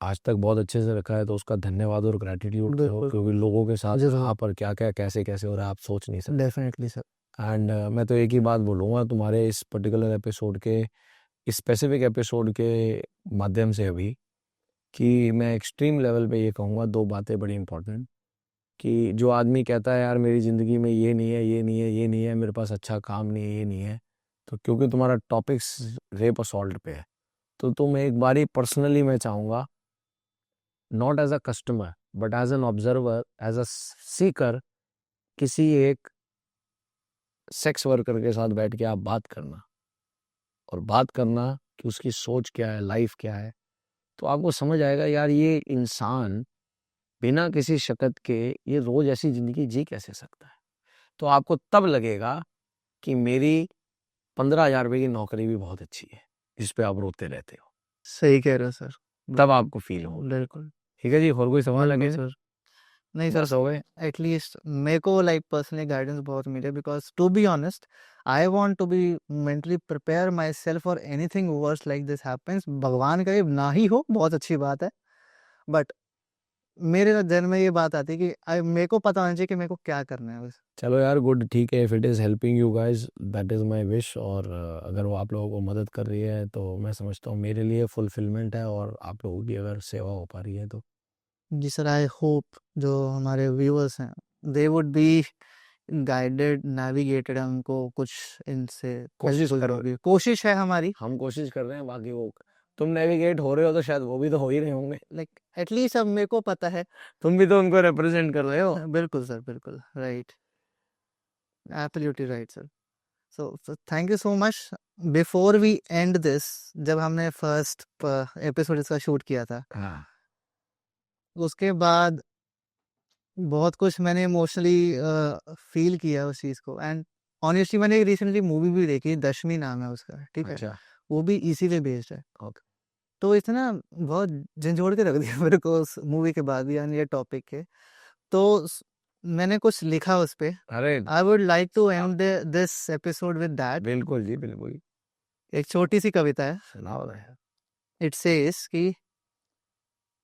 आज तक बहुत अच्छे से रखा है तो उसका धन्यवाद और ग्रैटिट्यूड करो, बिल्कुल, क्योंकि लोगों के साथ जरूर, कहाँ पर क्या क्या कैसे कैसे हो रहा है आप सोच नहीं सकते। Definitely sir. एंड मैं तो एक ही बात बोलूँगा तुम्हारे इस पर्टिकुलर एपिसोड के, इस स्पेसिफिक एपिसोड के माध्यम से अभी, कि मैं एक्सट्रीम लेवल पे ये कहूँगा, दो बातें बड़ी इंपॉर्टेंट, कि जो आदमी कहता है यार मेरी ज़िंदगी में ये नहीं है, ये नहीं है, ये नहीं है, मेरे पास अच्छा काम नहीं है, ये नहीं है, तो क्योंकि तुम्हारा टॉपिक्स रेप असॉल्ट पे है, तो तुम एक बारी पर्सनली, मैं चाहूँगा, not as a customer but as an observer, as a seeker, किसी एक सेक्स वर्कर के साथ बैठ के आप बात करना, और बात करना कि उसकी सोच क्या है, लाइफ क्या है, तो आपको समझ आएगा यार ये इंसान बिना किसी शकत के ये रोज ऐसी जिंदगी जी कैसे सकता है। तो आपको तब लगेगा कि मेरी 15,000 रुपए की नौकरी भी बहुत अच्छी है जिस पे आप रोते रहते हो, सही कह रहे हो सर। तब आपको फील होगा। बिल्कुल, ठीक है जी, और कोई सवाल बिल्कुल लगे? सर। नहीं सर, बस हो गए। एटलीस्ट मेरे को लाइक पर्सनली गाइडेंस बहुत मिले, because to be honest I want to be mentally prepare myself for anything worse like this happens. भगवान करे ना ही हो, बहुत अच्छी बात है, बट मेरे दिन में ये बात आती है कि मेरे को पता होना चाहिए कि मेरे को क्या करना है बस। चलो यार, गुड, ठीक है, if it is helping you guys that is my wish, और अगर वो आप लोगों को मदद कर रही है तो मैं समझता हूँ मेरे लिए फुलफिलमेंट है, और आप लोगों की अगर सेवा हो पा रही है तो जी सर, आई होप जो हमारे व्यूअर्स हैं they would be guided, navigated, हमको कुछ इनसे कोशिश हेल्पफुल करो। होगी, कोशिश है हमारी। हम कोशिश कर रहे हैं, बाकी वो, तुम नेविगेट हो रहे हो तो शायद वो भी तो हो ही रहे होंगे। लाइक एटलीस्ट अब मेरे को पता है। तुम भी तो उनको रिप्रेजेंट कर रहे हो। बिल्कुल सर, बिल्कुल right, absolutely right sir. So thank you so much. Before we end this, जब हमने फर्स्ट एपिसोड इसका शूट किया था, हाँ, उसके बाद बहुत कुछ मैंने इमोशनली फील किया उस चीज़ को। एंड ऑनेस्टली मैंने रिसेंटली मूवी भी देखी, दशमी नाम है उसका, ठीक है, अच्छा, वो भी इसी पे बेस्ड है। ओके। तो इसने ना बहुत झंझोड़ के रख दिया मेरे को उस मूवी के बाद, यानी ये टॉपिक के। तो मैंने कुछ लिखा उस पे। अरे I would like to end this episode with that. बिल्कुल जी, बिल्कुल, एक छोटी सी कविता है। सुनाओ ना यार। इट सेज कि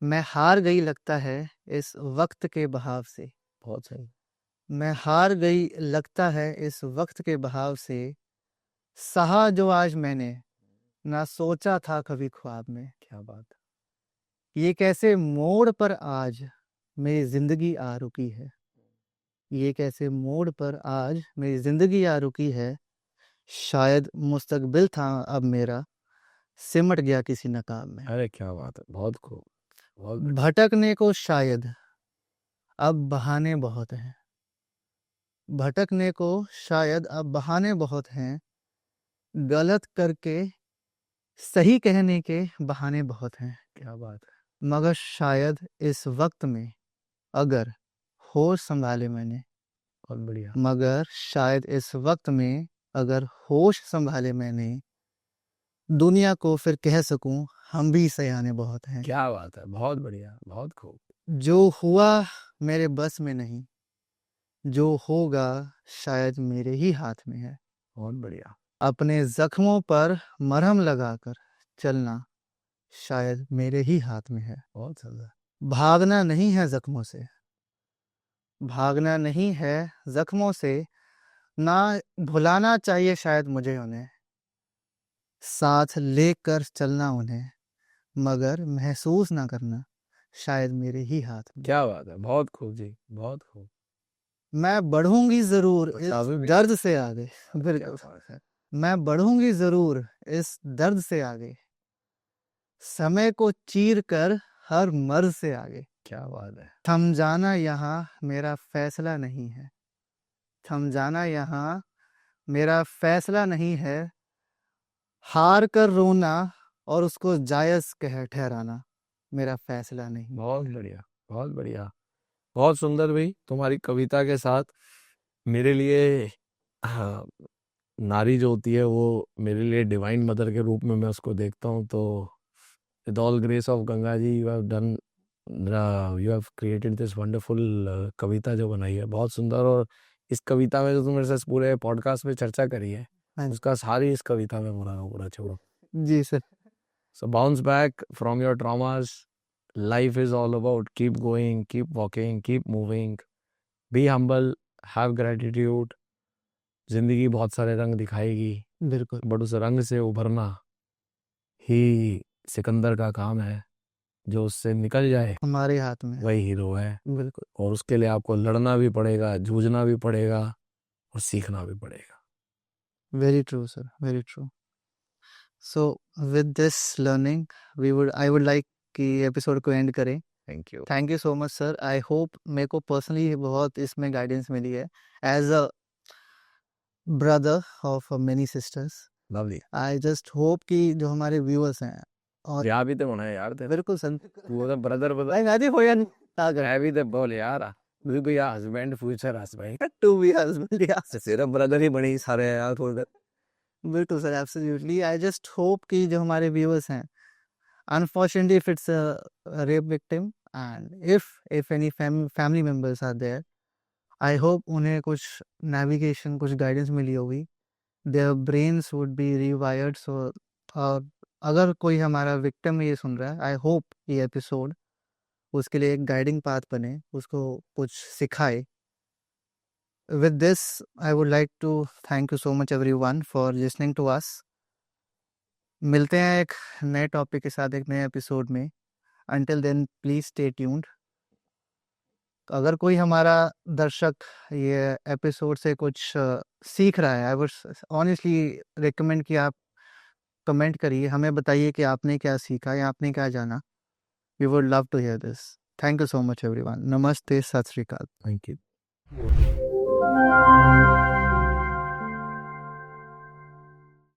मैं हार गई लगता है इस वक्त के बहाव से। बहुत सही। मैं हार गई लगता है इस वक्त के बहाव से। सहा जो आज मैंने ना सोचा था कभी ख्वाब में। क्या बात है। ये कैसे मोड़ पर आज मेरी जिंदगी आ रुकी है। ये कैसे मोड़ पर आज मेरी जिंदगी आ रुकी है। शायद मुस्तकबिल था अब मेरा सिमट गया किसी नकाब में। अरे क्या बात है, बहुत खूब, बहुत बढ़िया। भटकने को शायद अब बहाने बहुत हैं। भटकने को शायद अब बहाने बहुत हैं। गलत करके सही कहने के बहाने बहुत हैं। क्या बात है। मगर शायद इस वक्त में अगर होश संभाले मैंने। बहुत बढ़िया। मगर शायद इस वक्त में अगर होश संभाले मैंने, दुनिया को फिर कह सकूं हम भी सयाने बहुत हैं। क्या बात है, बहुत बढ़िया, बहुत खूब। जो हुआ मेरे बस में नहीं, जो होगा शायद मेरे ही हाथ में है। बहुत बढ़िया। अपने जख्मों पर मरहम लगाकर चलना शायद मेरे ही हाथ में है। बहुत सुंदर। भागना नहीं है जख्मों से, भागना नहीं है जख्मों से, ना भुलाना चाहिए शायद मुझे उन्हें। साथ लेकर चलना उन्हें, मगर महसूस ना करना शायद मेरे ही हाथ में। क्या बात है, बहुत खूब जी, बहुत खूब। मैं बढ़ूंगी जरूर इस अभी भी दर्द से आगे। क्या बिल्कुल, बात है। मैं बढ़ूंगी जरूर इस दर्द से आगे। समय को चीर कर हर मर्ज से आगे। क्या बात है। थम जाना यहाँ मेरा फैसला नहीं है। थम जाना यहाँ मेरा फैसला नहीं है। हार कर रोना और उसको जायज कह ठहराना मेरा फैसला नहीं। बहुत बढ़िया, बहुत बढ़िया, बहुत सुंदर भाई। तुम्हारी कविता के साथ मेरे लिए, हाँ, नारी जो होती है वो मेरे लिए डिवाइन मदर के रूप में मैं उसको देखता हूँ। तो with all grace of Ganga ji, you have created this wonderful कविता जो बनाई है, बहुत सुंदर। और इस कविता में जो तुम मेरे से पूरे पॉडकास्ट में चर्चा करी है, हाँ उसका सारी इस कविता में पूरा छोड़ो। जी sir. So bounce back from your traumas. Life is all about keep going, keep walking, keep moving. Be humble, have gratitude. जिंदगी बहुत सारे रंग दिखाएगी, बिल्कुल बट उस रंग से उभरना ही सिकंदर का काम है। जो उससे निकल जाए हमारे हाथ में है। वही हीरो है। बिल्कुल और उसके लिए आपको लड़ना भी पड़ेगा, जूझना भी पड़ेगा और सीखना भी पड़ेगा। Very true sir, very true. So with this learning I would like कि एपिसोड को एंड करें। Thank you. Thank you so much sir. I hope, मेरे को पर्सनली बहुत इसमें गाइडेंस मिली है as a brother of many sisters. Lovely. I just hope कि जो हमारे व्यूअर्स हैं और यहाँ भी तो होना है यार तेरा। बिल्कुल सर, तू तो ब्रदर भाई मैं भी हो या नहीं मैं भी तो बोल यार, तू भी यार husband future husband, to be husband या सिर्फ ब्रदर ही बनी सारे यार थोड़ा। बिल्कुल sir, absolutely. I just hope कि जो हमारे व्यूअर्स हैं, unfortunately if it's a rape victim and if any family members are there, I hope उन्हें कुछ नेविगेशन, कुछ गाइडेंस मिली होगी। Their brains would be rewired. So अगर कोई हमारा विक्टिम ये सुन रहा है, आई होप ये एपिसोड उसके लिए एक गाइडिंग पाथ बने, उसको कुछ सिखाए। With this I would like to thank you so much everyone for listening to us. मिलते हैं एक नए टॉपिक के साथ एक नए एपिसोड में। Until then please stay tuned. अगर कोई हमारा दर्शक ये एपिसोड से कुछ सीख रहा है, आई वुड ऑनेस्टली रिकमेंड कि आप कमेंट करिए, हमें बताइए कि आपने क्या सीखा या आपने क्या जाना। We would love to hear this. Thank you so much everyone. नमस्ते, सत श्री अकाल। Thank you.